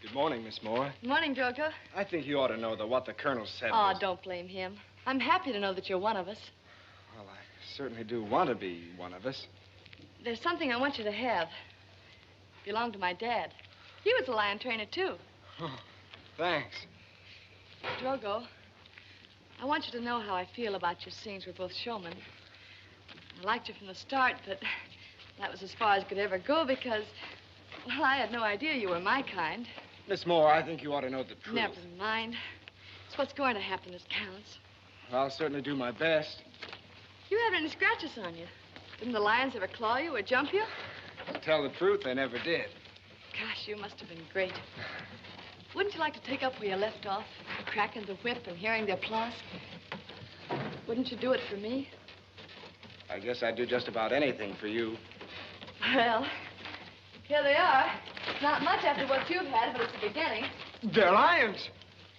Good morning, Miss Moore. Morning, Drogo. I think you ought to know that what the Colonel said Oh, was... don't blame him. I'm happy to know that you're one of us. Well, I certainly do want to be one of us. There's something I want you to have. It belonged to my dad. He was a lion trainer, too. Thanks. Drogo, I want you to know how I feel about your scenes with both showmen. I liked you from the start, but that was as far as could ever go because, well, I had no idea you were my kind. Miss Moore, I think you ought to know the truth. Never mind. It's what's going to happen that counts. I'll certainly do my best. You haven't any scratches on you. Didn't the lions ever claw you or jump you? To tell the truth, they never did. Gosh, you must have been great. Wouldn't you like to take up where you left off? Cracking the whip and hearing the applause? Wouldn't you do it for me? I guess I'd do just about anything for you. Well, here they are. Not much after what you've had, but it's the beginning. They're lions.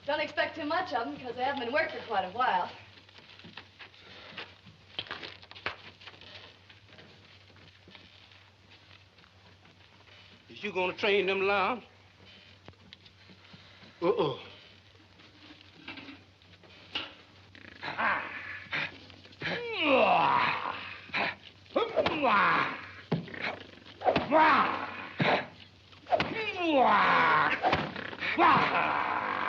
Don't expect too much of them because they haven't been worked for quite a while. Is you gonna train them lions? Uh-oh.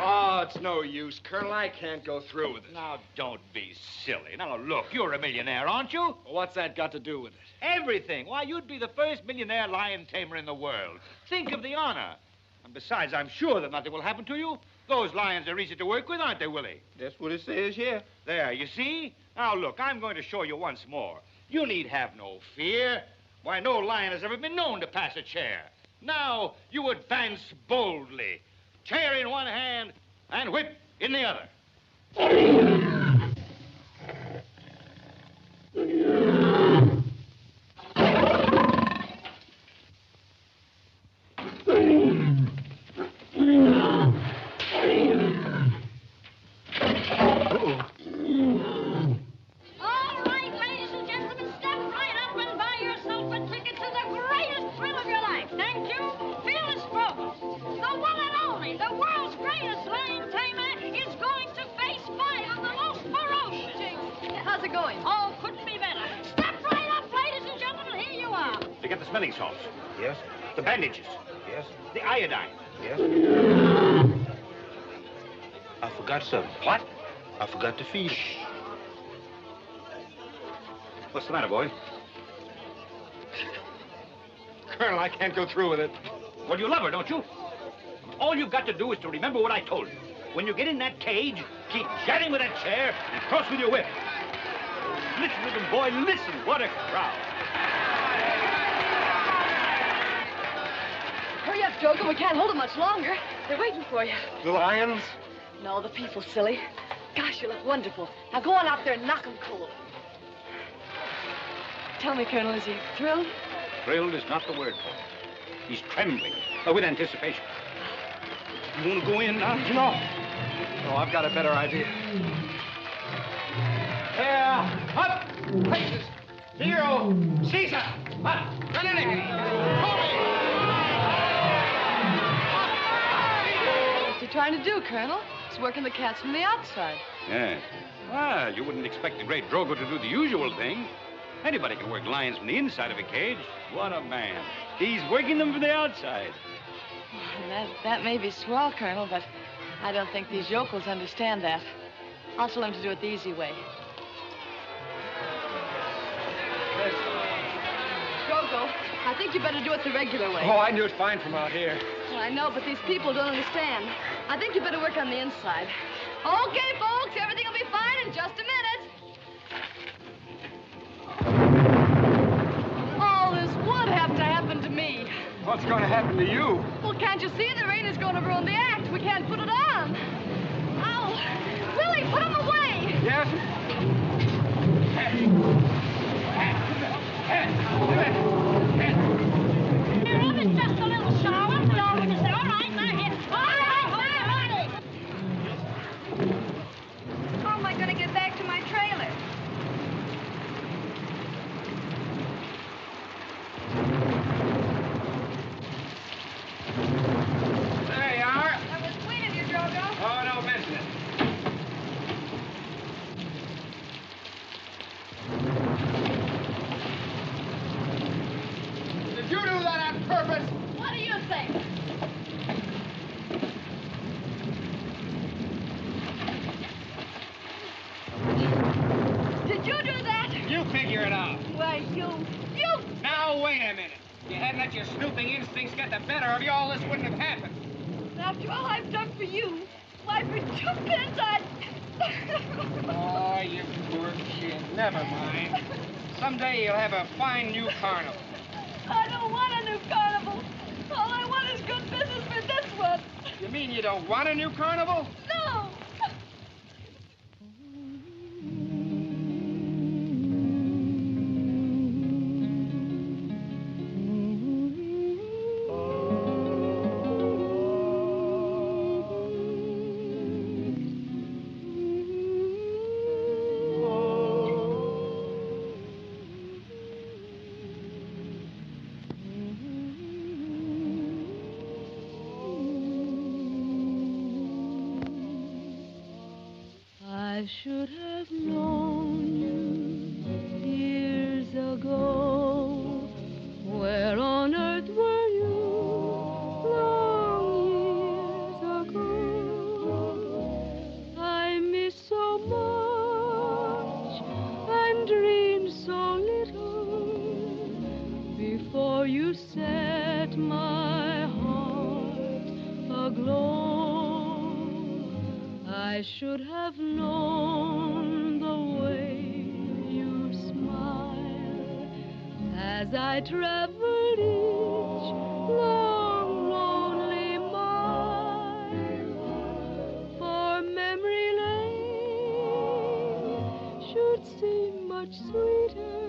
Oh, it's no use, Colonel. I can't go through with it. Now, don't be silly. Now, look, you're a millionaire, aren't you? What's that got to do with it? Everything. Why, you'd be the first millionaire lion tamer in the world. Think of the honor. And besides, I'm sure that nothing will happen to you. Those lions are easy to work with, aren't they, Willie? That's what it says here. There, you see? Now, look, I'm going to show you once more. You need have no fear. Why, no lion has ever been known to pass a chair. Now, you advance boldly. Chair in one hand and whip in the other. Smelling salts. Yes. The bandages. Yes. The iodine. Yes. I forgot something. What? I forgot to feed. Shh. What's the matter, boy? Colonel, I can't go through with it. Well, you love her, don't you? All you've got to do is to remember what I told you. When you get in that cage, keep chatting with that chair and cross with your whip. Listen, little boy, listen. What a crowd. Hurry up, Drogo. We can't hold it much longer. They're waiting for you. The lions? No, the people, silly. Gosh, you look wonderful. Now go on out there and knock them cool. Tell me, Colonel, is he thrilled? Thrilled is not the word for it. He's trembling with anticipation. You want to go in now? No, I've got a better idea. Up! Places! 0! Caesar! Up! What's he trying to do, Colonel? He's working the cats from the outside. Yes. Well, you wouldn't expect the great Drogo to do the usual thing. Anybody can work lions from the inside of a cage. What a man. He's working them from the outside. Well, that may be swell, Colonel, but I don't think these yokels understand that. I'll tell them to do it the easy way. Drogo, I think you better do it the regular way. Oh, I can do it fine from out here. Well, I know, but these people don't understand. I think you better work on the inside. Okay, folks, everything will be fine in just a minute. All this would have to happen to me. What's going to happen to you? Well, can't you see the rain is going to ruin the act? We can't put it on. Oh, Willie, put him away. Yes? purpose. What do you think? Did you do that? You figure it out. Why, you... Now, wait a minute. If you hadn't let your snooping instincts get the better of you, all this wouldn't have happened. After all I've done for you, why, for 2 pence I'd... Oh, you poor kid. Never mind. Someday you'll have a fine new carnival. I don't want a new carnival. All I want is good business for this one. You mean you don't want a new carnival? No. I should have known you years ago. Where on earth were you long years ago? I miss so much and dreamed so little before you set my heart aglow. I should have known the way you smile as I traveled each long, lonely mile. For memory lane should seem much sweeter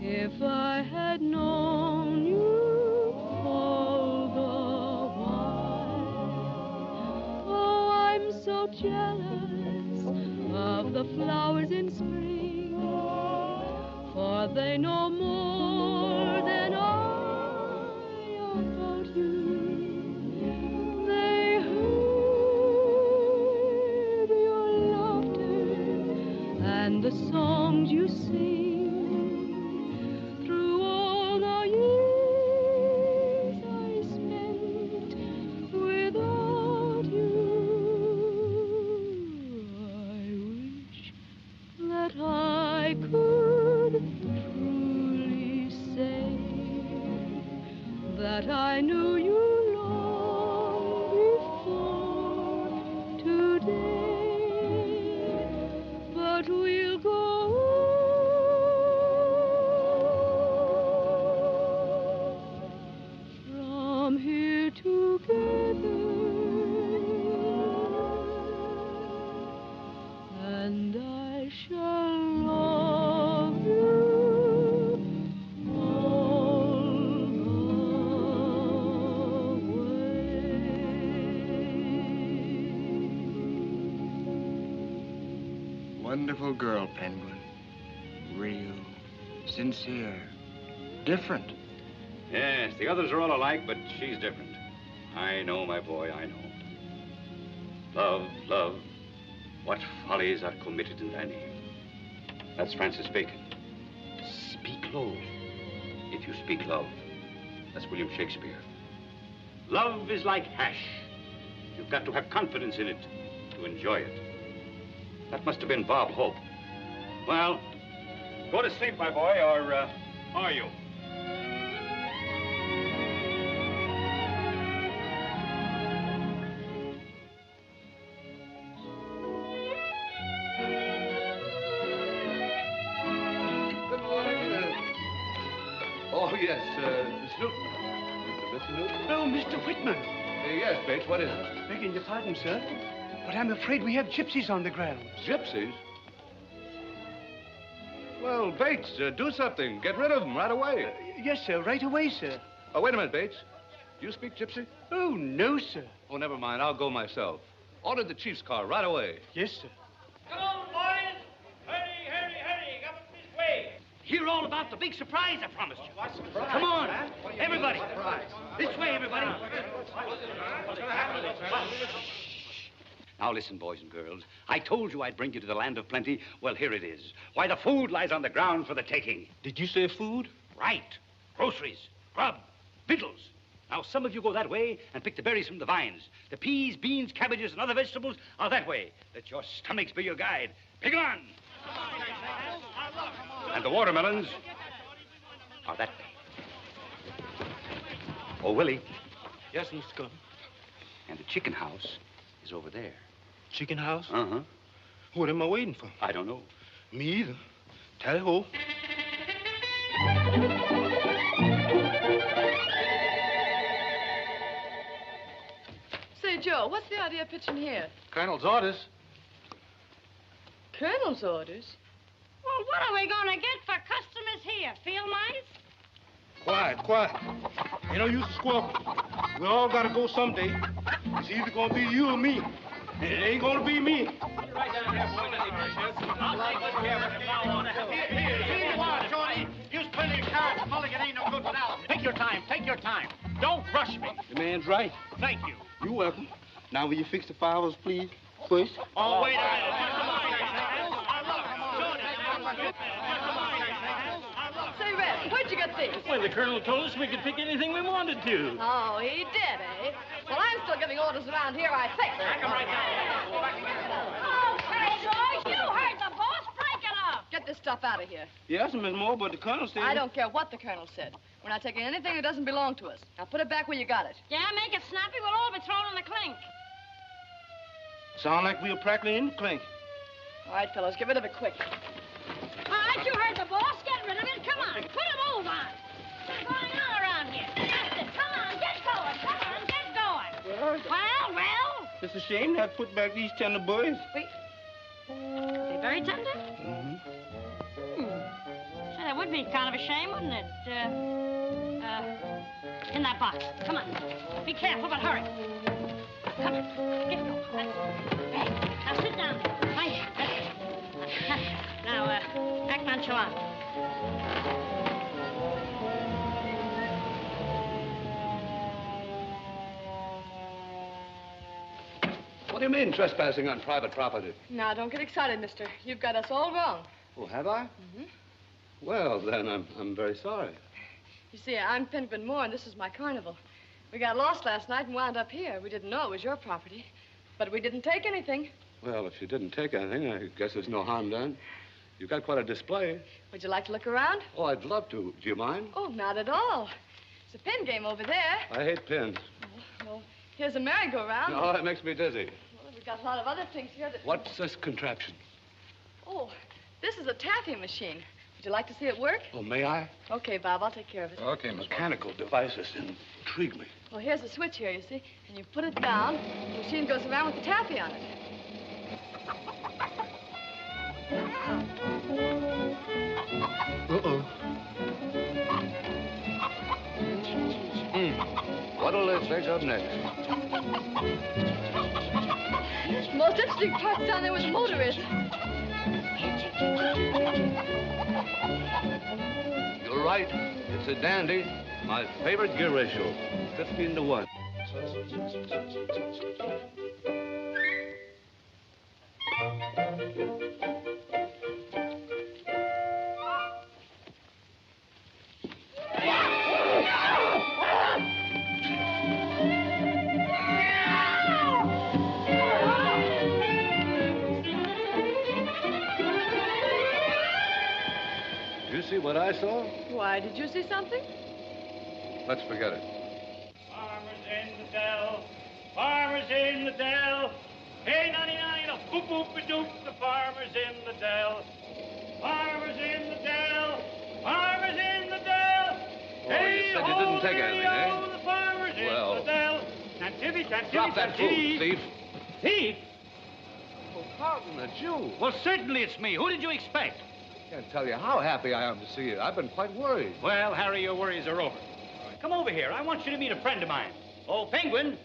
if I had known you all the while. Oh, I'm so jealous of the flowers in spring, for they know more than I about you. They heard your laughter and the songs you sing through all the years I spent without you. That I could truly say that I knew you long before today. But we'll go from here together, and I shall love you all the way. Wonderful girl, Penguin. Real, sincere, different. Yes, the others are all alike, but she's different. I know, my boy, I know. Love, love, what follies are committed in thy name. That's Francis Bacon. Speak low. If you speak love, that's William Shakespeare. Love is like hash. You've got to have confidence in it to enjoy it. That must have been Bob Hope. Well, go to sleep, my boy, or are you? Good morning. Oh, yes, Snoop. Mr. Snoop? Oh, Mr. Whitman. Yes, Bates, what is it? Begging your pardon, sir, but I'm afraid we have gypsies on the grounds. Gypsies? Well, Bates, do something. Get rid of them right away. Yes, sir, right away, sir. Oh, wait a minute, Bates. Do you speak gypsy? Oh, no, sir. Oh, never mind. I'll go myself. Order the chief's car right away. Yes, sir. Come on, boys. Hurry, hurry, hurry. Come up this way. Hear all about the big surprise I promised you. What surprise? Come on, huh? everybody. This way, everybody. What's going to happen? Now listen, boys and girls. I told you I'd bring you to the land of plenty. Well, here it is. Why, the food lies on the ground for the taking. Did you say food? Right. Groceries. grub, victuals. Now, some of you go that way and pick the berries from the vines. The peas, beans, cabbages, and other vegetables are that way. Let your stomachs be your guide. Pick on! And the watermelons are that way. Oh, Willie. Yes, Mr. Cullen. And the chicken house is over there. Chicken house? Uh-huh. What am I waiting for? I don't know. Me either. Tally-ho. Say, Joe, what's the idea of pitching here? Colonel's orders. Colonel's orders? Well, what are we going to get for customers here? Field mice? Quiet, quiet. Ain't no use of squawking. We all gotta go someday. It's either gonna be you or me. And it ain't gonna be me. Here you are, Shorty. Use plenty of carrots. Mulligan ain't no good without 'em. Take your time. Take your time. Don't rush me. The man's right. Thank you. You're welcome. Now, will you fix the fowls, please, first? Oh, wait a minute. Say, Red, where'd you get these? Well, the Colonel told us we could pick anything we wanted to. Oh, he did, eh? Well, I'm still giving orders around here, I think. Okay, George, you heard the boss. Break it up. Get this stuff out of here. Yes, Miss Moore, but the Colonel said... I don't care what the Colonel said. We're not taking anything that doesn't belong to us. Now, put it back where you got it. Yeah, make it snappy. We'll all be thrown in the clink. Sound like we were practically in the clink. All right, fellows, get rid of it quick. All right, you heard the boss. Get rid of it. Come on. Put a move on. What's going on around here? That's it. Come on, get going. Come on, get going. Well. It's a shame to have to put back these tender boys. Wait. They very tender? Say, that would be kind of a shame, wouldn't it? In that box. Come on. Be careful, but hurry. Come on. Get going. Hey, now sit down there. Right. Now, act nonchalant. What do you mean, trespassing on private property? Now, don't get excited, mister. You've got us all wrong. Oh, have I? Mm-hmm. Well, then, I'm very sorry. You see, I'm Penguin Moore, and this is my carnival. We got lost last night and wound up here. We didn't know it was your property, but we didn't take anything. Well, if you didn't take anything, I guess there's no harm done. You've got quite a display. Would you like to look around? Oh, I'd love to. Do you mind? Oh, not at all. It's a pin game over there. I hate pins. Well, here's a merry-go-round. Oh, it makes me dizzy. Well, we've got a lot of other things here that... What's this contraption? Oh, this is a taffy machine. Would you like to see it work? Oh, may I? Okay, Bob, I'll take care of it. Okay, mechanical devices intrigue me. Well, here's the switch here, you see. And you put it down, the machine goes around with the taffy on it. Uh-oh. What'll they fix up next? The most interesting part's down there where the motor is. You're right. It's a dandy. My favorite gear ratio, 15-to-1. Did you see what I saw? Why, did you see something? Let's forget it. Farmers in the dell, farmers in the dell. Hey, 99, a boop boop a doop, the farmers in the dell. Farmers in the dell, farmers in the dell. Oh, you said you didn't take anything, eh? The farmers Well, in the dell. Tantivy, drop that fool, thief. Thief? Oh, Carlton, it's you. Well, certainly it's me. Who did you expect? I can't tell you how happy I am to see you. I've been quite worried. Well, Harry, your worries are over. Come over here. I want you to meet a friend of mine. Oh, Penguin.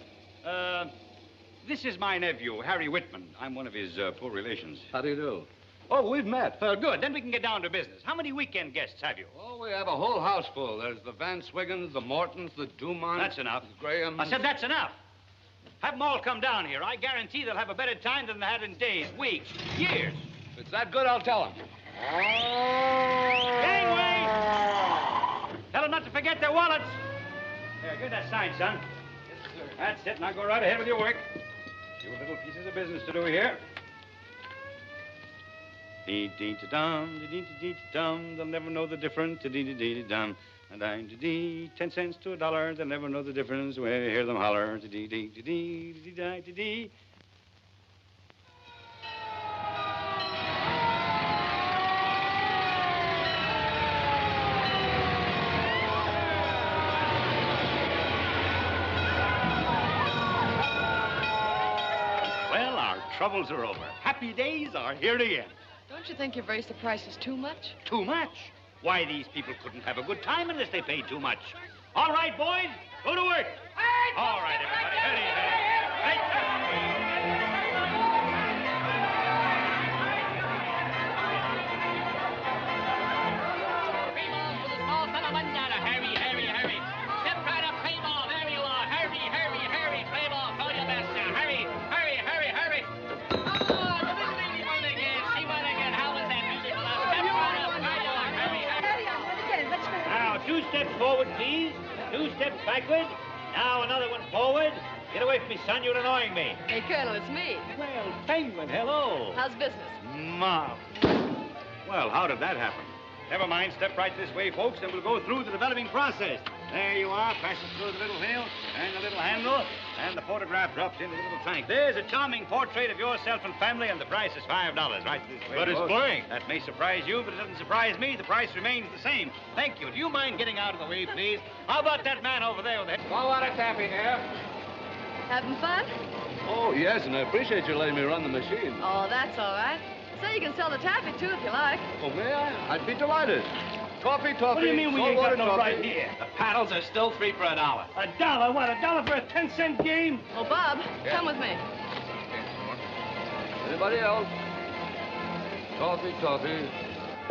This is my nephew, Harry Whitman. I'm one of his poor relations. How do you do? Oh, we've met. Good. Then we can get down to business. How many weekend guests have you? Oh, we have a whole house full. There's the Van Swiggins, the Mortons, the Dumonts. That's enough. The Grahams. I said that's enough. Have them all come down here. I guarantee they'll have a better time than they had in days, weeks, years. If it's that good, I'll tell them. Gangway! Tell them not to forget their wallets. Here, give that sign, son. That's it. Now go right ahead with your work. Few little pieces of business to do here. Dee-dee-da-dum, dee-dee-dee-dum, they'll never know the difference. Dee-dee-dee-dum, and I'm dee-dee, 10 cents to $1, they'll never know the difference when you hear them holler. Dee-dee-dee-dee, dee-dee-dee-dee. Well, our troubles are over. Happy days are here again. Don't you think you've raised the prices too much? Too much? Why, these people couldn't have a good time unless they paid too much. All right, boys, go to work. All right, everybody, hurry. Hurry, hurry, hurry. Step right up, play ball. There you are. Hurry, hurry, hurry. Play ball. Throw your best now. Hurry, hurry, hurry, hurry. Oh, the little lady won again. She won again. How was that music? Step right up. There you are. Hurry, hurry. Now, 2 steps forward, please. 2 steps backward. Now, another one forward. Get away from me, son. You're annoying me. Hey, Colonel, it's me. Well, Penguin, hello. How's business? Mom. Well, how did that happen? Never mind. Step right this way, folks, and we'll go through the developing process. There you are. Pass it through the little wheel and the little handle, and the photograph drops into the little tank. There's a charming portrait of yourself and family, and the price is $5. Right this way. But it's folks. blank. That may surprise you, but it doesn't surprise me. The price remains the same. Thank you. Do you mind getting out of the way, please? How about that man over there with the... Small water taffy here. Having fun? Oh, yes, and I appreciate you letting me run the machine. Oh, that's all right. Say you can sell the taffy, too, if you like. Oh, may I? I'd be delighted. Toffee. What do you mean we ain't got no right here? The paddles are still 3 for $1. $1? What, $1 for a 10-cent game? Oh, Bob, come with me. Anybody else? Toffee.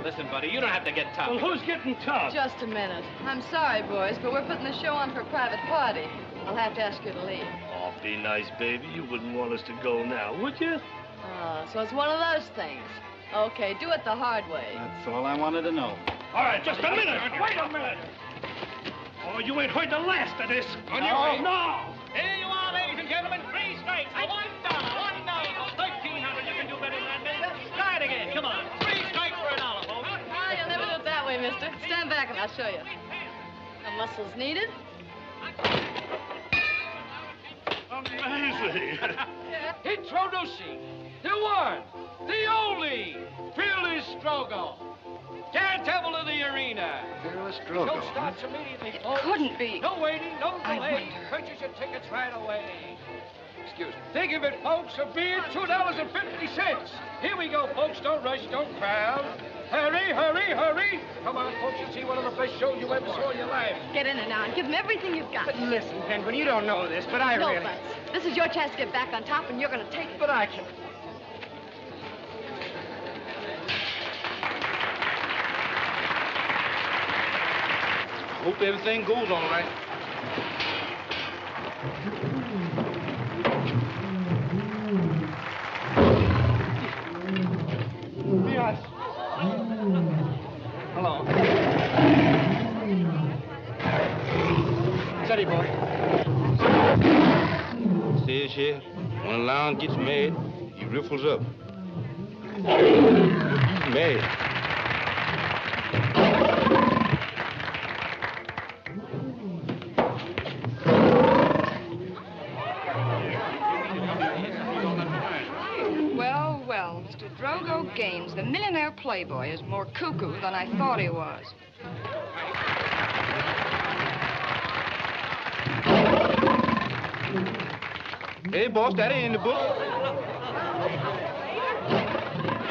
Listen, buddy, you don't have to get tough. Well, who's getting tough? Just a minute. I'm sorry, boys, but we're putting the show on for a private party. I'll have to ask you to leave. Oh, be nice, baby. You wouldn't want us to go now, would you? Oh, so it's one of those things. Okay, do it the hard way. That's all I wanted to know. All right, just a minute. Wait a minute. Oh, you ain't heard the last of this. On your way. No. Here you are, ladies and gentlemen. 3 strikes. $1. $1. 1,300. You can do better than that. Try it again. Come on. 3 strikes for $1, folks. Ah, you'll never do it that way, mister. Stand back and I'll show you. No muscles needed. Amazing. Introducing the one, the only, fearless Drogo. Daredevil of the arena. Fearless Show Drogo. starts immediately, It folks. couldn't be. No waiting, no I delay. wonder. Purchase your tickets right away. Excuse me. Think of it, folks. A beer, $2.50. Here we go, folks. Don't rush, don't crowd. Hurry, hurry, hurry. Come on, folks, and see one of the best shows you ever saw in your life. Get in there now and give them everything you've got. But listen, Penguin, you don't know this, but I no, really... Butts. This is your chance to get back on top, and you're going to take it. But I can... Hope everything goes all right. Yes. Hello. Steady, boy. Says here, when a lion gets mad, he riffles up. Mad. Well, Mr. Drogo Gaines, the millionaire playboy, is more cuckoo than I thought he was. Hey, boss, that ain't in the book.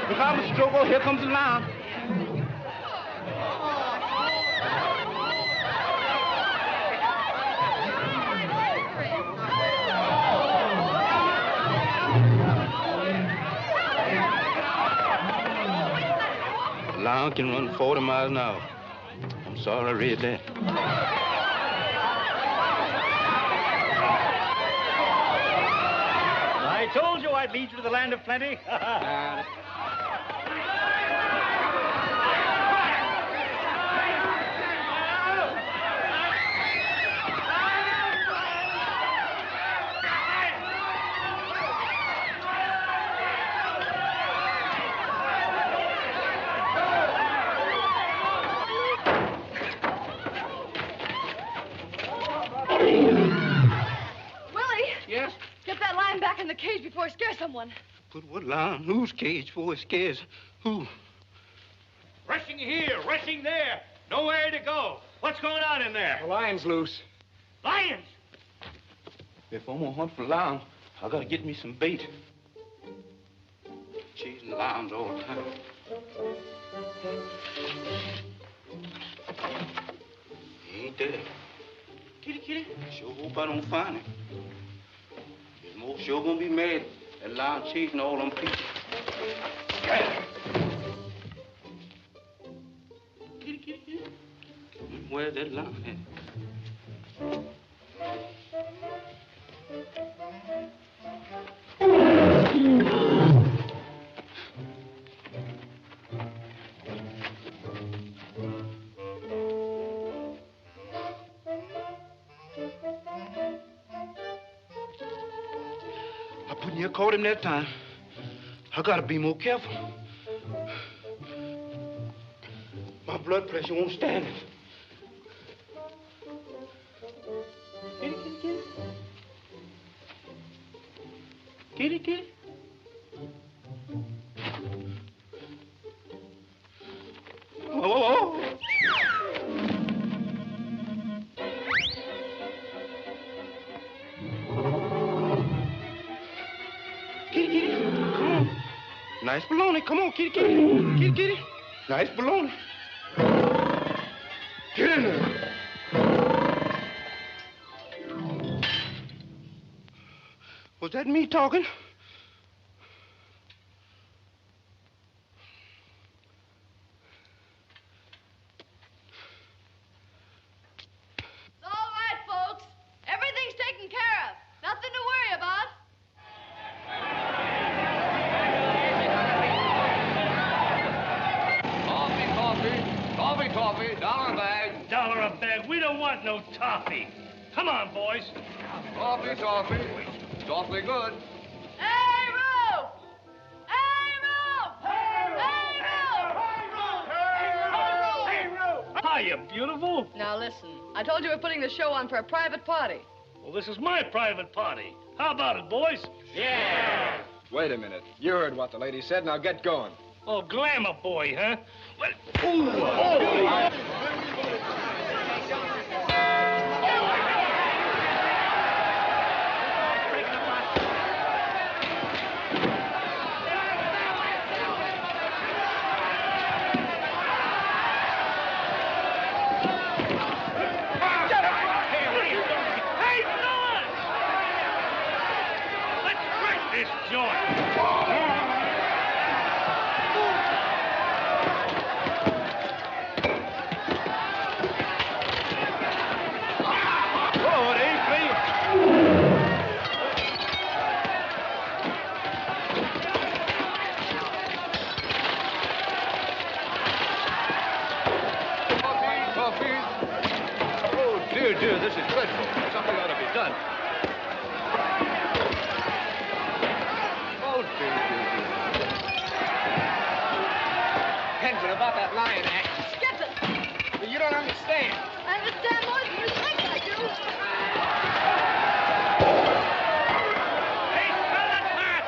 Look out, Mr. Drogo, here comes the lion. Lion can run 40 miles an hour. I'm sorry I read that. I told you I'd lead you to the land of plenty. someone. Put what line? Whose cage for it scares? Who? Rushing here, rushing there. Nowhere to go. What's going on in there? The lion's loose. Lions! If I'm gonna hunt for lions, I gotta get me some bait. Chasing lions all the time. He ain't there. Kitty, kitty. Sure hope I don't find him. There's more sure gonna be mad at lion chasing all them people. Kitty, kitty, kitty. Where's that lion at? I put near caught him that time. I gotta be more careful. My blood pressure won't stand it. Kitty, kitty, kitty. Kitty, kitty. Oh. Kitty, kitty, come on. Nice baloney. Come on, kitty, kitty. Kitty, kitty. Nice baloney. Get in there. Was that me talking? It's all right, folks. Everything's taken care of. Nothing to worry about. Toffee, $1 a bag. $1 a bag. We don't want no toffee. Come on, boys. Toffee. It's awfully good. Hey, Rope! Hey, Rope! Hey, Rope! Hiya, beautiful. Now listen, I told you we're putting the show on for a private party. Well, this is my private party. How about it, boys? Yeah. Wait a minute. You heard what the lady said. Now get going. Oh, glamour boy, huh? Well, Dear, this is dreadful. Something ought to be done. Oh, dear. Henson, about that lion act. Skip it! You don't understand. I understand more than you think I do. Hey, smell that Pat!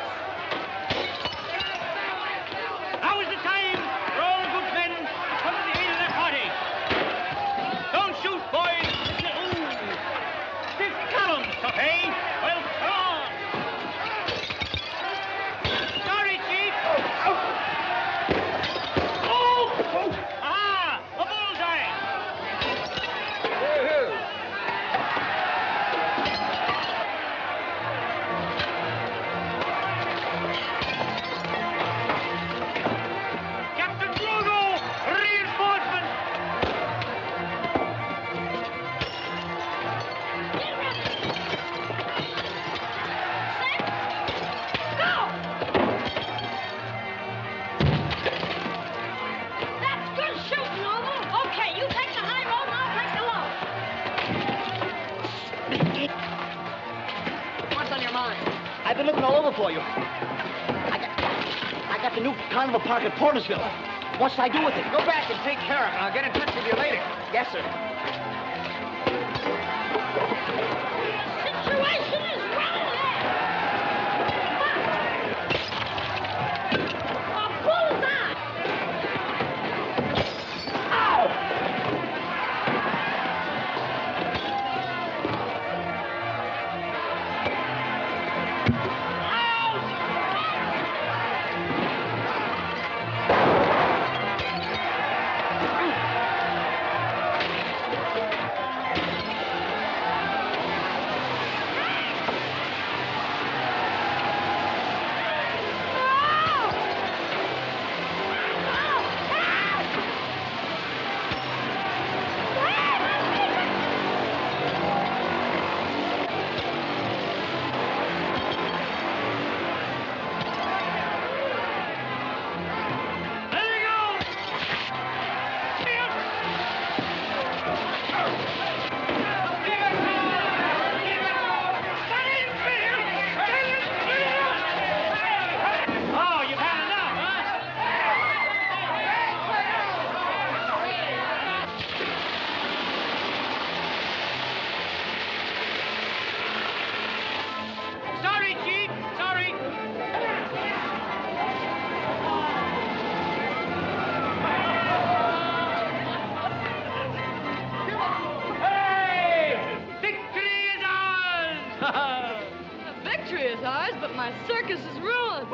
Now is the time for all good men to come to the aid of their party. Don't shoot, boys. Stiff columns, hey? Well, come on. Sorry, Chief. Oh! Ah, a bullseye. Captain Drogo, reinforcement. That's good shooting, Noble. Okay, you take the high road and I'll take the low. What's on your mind? I've been looking all over for you. I got the new carnival park at Portersville. What should I do with it? Go back and take care of it. I'll get in touch with you later. Yes, sir. Situation is wrong there.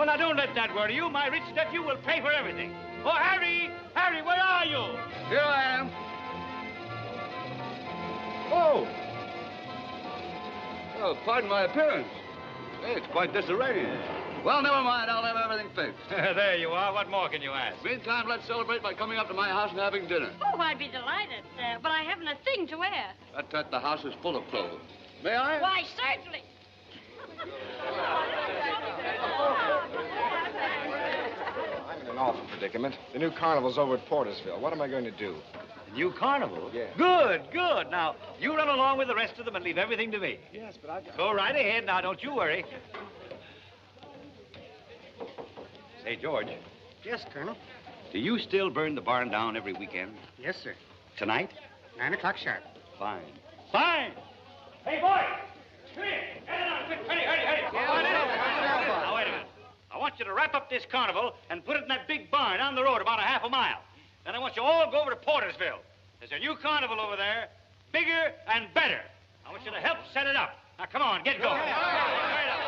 Well, now, don't let that worry you. My rich nephew will pay for everything. Oh, Harry! Harry, where are you? Here I am. Oh! Oh, pardon my appearance. Hey, it's quite disarranged. Well, never mind. I'll have everything fixed. There you are. What more can you ask? Meantime, let's celebrate by coming up to my house and having dinner. Oh, I'd be delighted. But I haven't a thing to wear. Tut, the house is full of clothes. May I? Why, certainly. I'm in an awful predicament. The new carnival's over at Portersville. What am I going to do? The new carnival? Yeah. Good, good. Now, you run along with the rest of them and leave everything to me. Yes, but I've got... Go right ahead. Now, don't you worry. Say, George, Yes, Colonel. do you still burn the barn down every weekend? Yes, sir. Tonight? 9 o'clock sharp. Fine. Fine! Hey, boy! Come here! Get it on, quick! Hurry, hurry, hurry! Now, wait a minute. I want you to wrap up this carnival and put it in that big barn down the road about a half a mile. Then I want you all to go over to Portersville. There's a new carnival over there, bigger and better. I want you to help set it up. Now, come on, get going. Right up.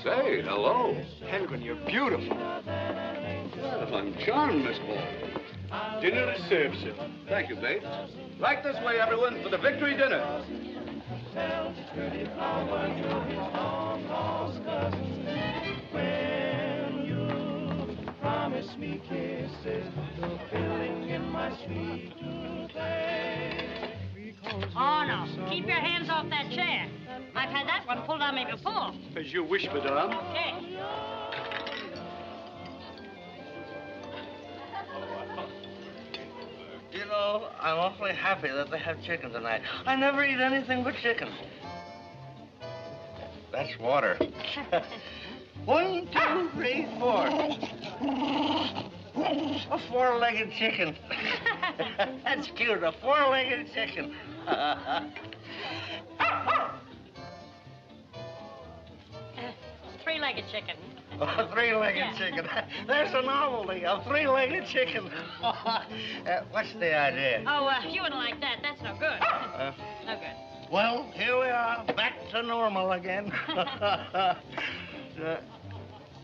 Say, hello. Penguin, you're beautiful. Well, I'm charmed, Miss Ball. Dinner is served, sir. Thank you, Bates. Right this way, everyone, for the victory dinner. When you promise me kisses, the feeling in my sweet today. Oh, no. Keep your hands off that chair. I've had that one pulled on me before. As you wish, madame. Okay. You know, I'm awfully happy that they have chicken tonight. I never eat anything but chicken. That's water. 1, 2, 3, 4. A four-legged chicken. That's cute, a four-legged chicken. Three-legged chicken. A three-legged chicken. There's a novelty, a three-legged chicken. What's the idea? Oh, you wouldn't like that. That's no good. No good. Well, here we are, back to normal again.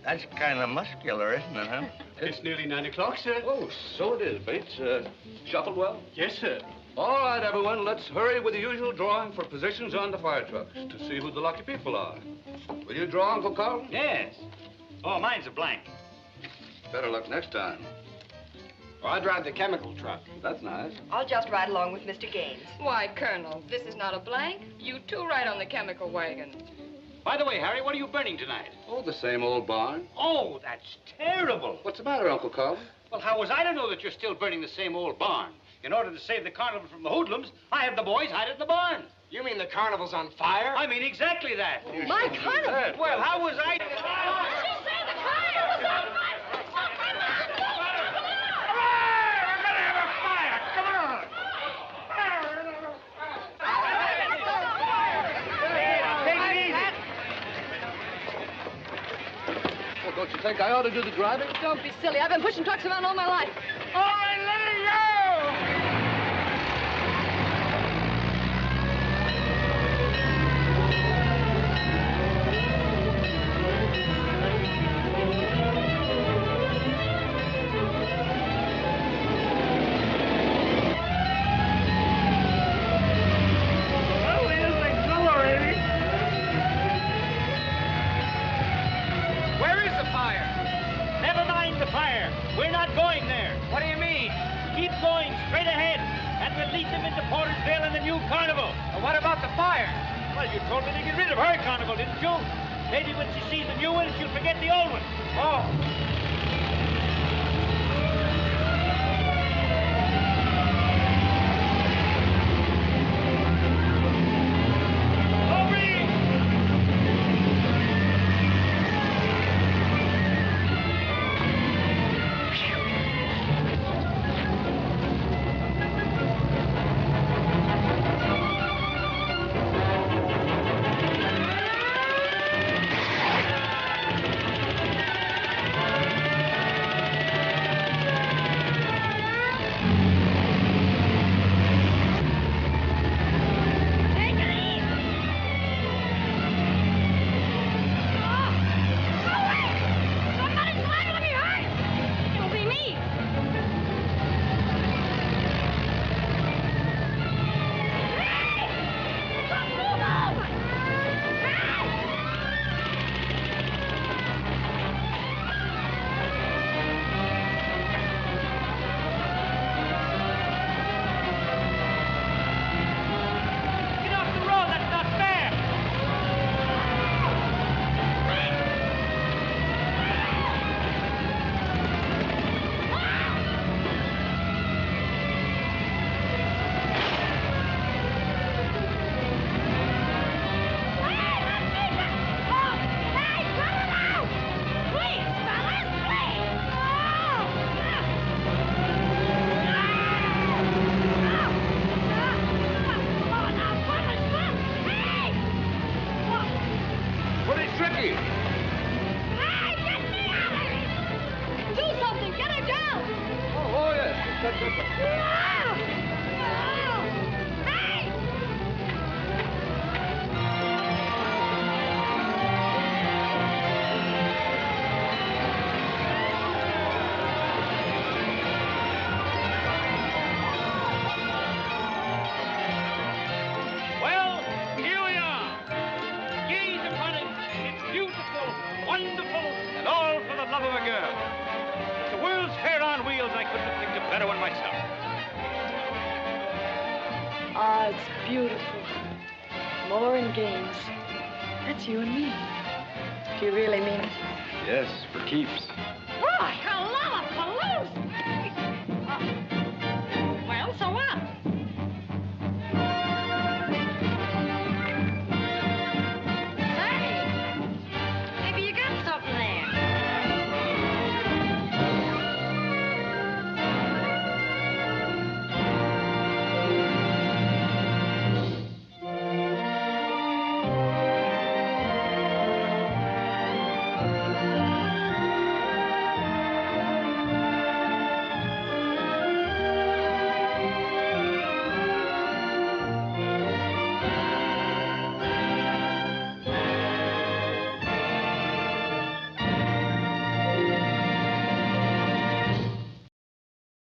That's kind of muscular, isn't it, huh? It's nearly 9 o'clock, sir. Oh, so it is, Bates. Shuffled well? Yes, sir. All right, everyone, let's hurry with the usual drawing for positions on the fire trucks to see who the lucky people are. Will you draw, Uncle Carl? Yes. Oh, mine's a blank. Better luck next time. Oh, I'd drive the chemical truck. That's nice. I'll just ride along with Mr. Gaines. Why, Colonel, this is not a blank. You too ride on the chemical wagon. By the way, Harry, what are you burning tonight? Oh, the same old barn. Oh, that's terrible. What's the matter, Uncle Carl? Well, how was I to know that you're still burning the same old barn? In order to save the carnival from the hoodlums, I have the boys hide it in the barn. You mean the carnival's on fire? I mean exactly that. My carnival? Well, how was I... She said the fire was on fire. Well, don't you think I ought to do the driving? Don't be silly. I've been pushing trucks around all my life. All right, let it go! Well, it is exhilarating. Where is the fire? Never mind the fire. We're not going there. What do you mean? Keep going straight ahead, and we'll lead them into Portersville and the new carnival. What about the fire? Well, you told me to get rid of her carnival, didn't you? Maybe when she sees the new one, she'll forget the old one. Oh. Lucky. Hey, get me out of here! Do something! Get her down! Oh, yes. That's Well, here we are. Gaze upon it. It's beautiful, wonderful, and all for the love of a girl. It's the World's Fair on wheels. I couldn't have picked a better one myself. Ah, it's beautiful. Moore and Gaines. That's you and me. Do you really mean it? Yes, for keeps. Why?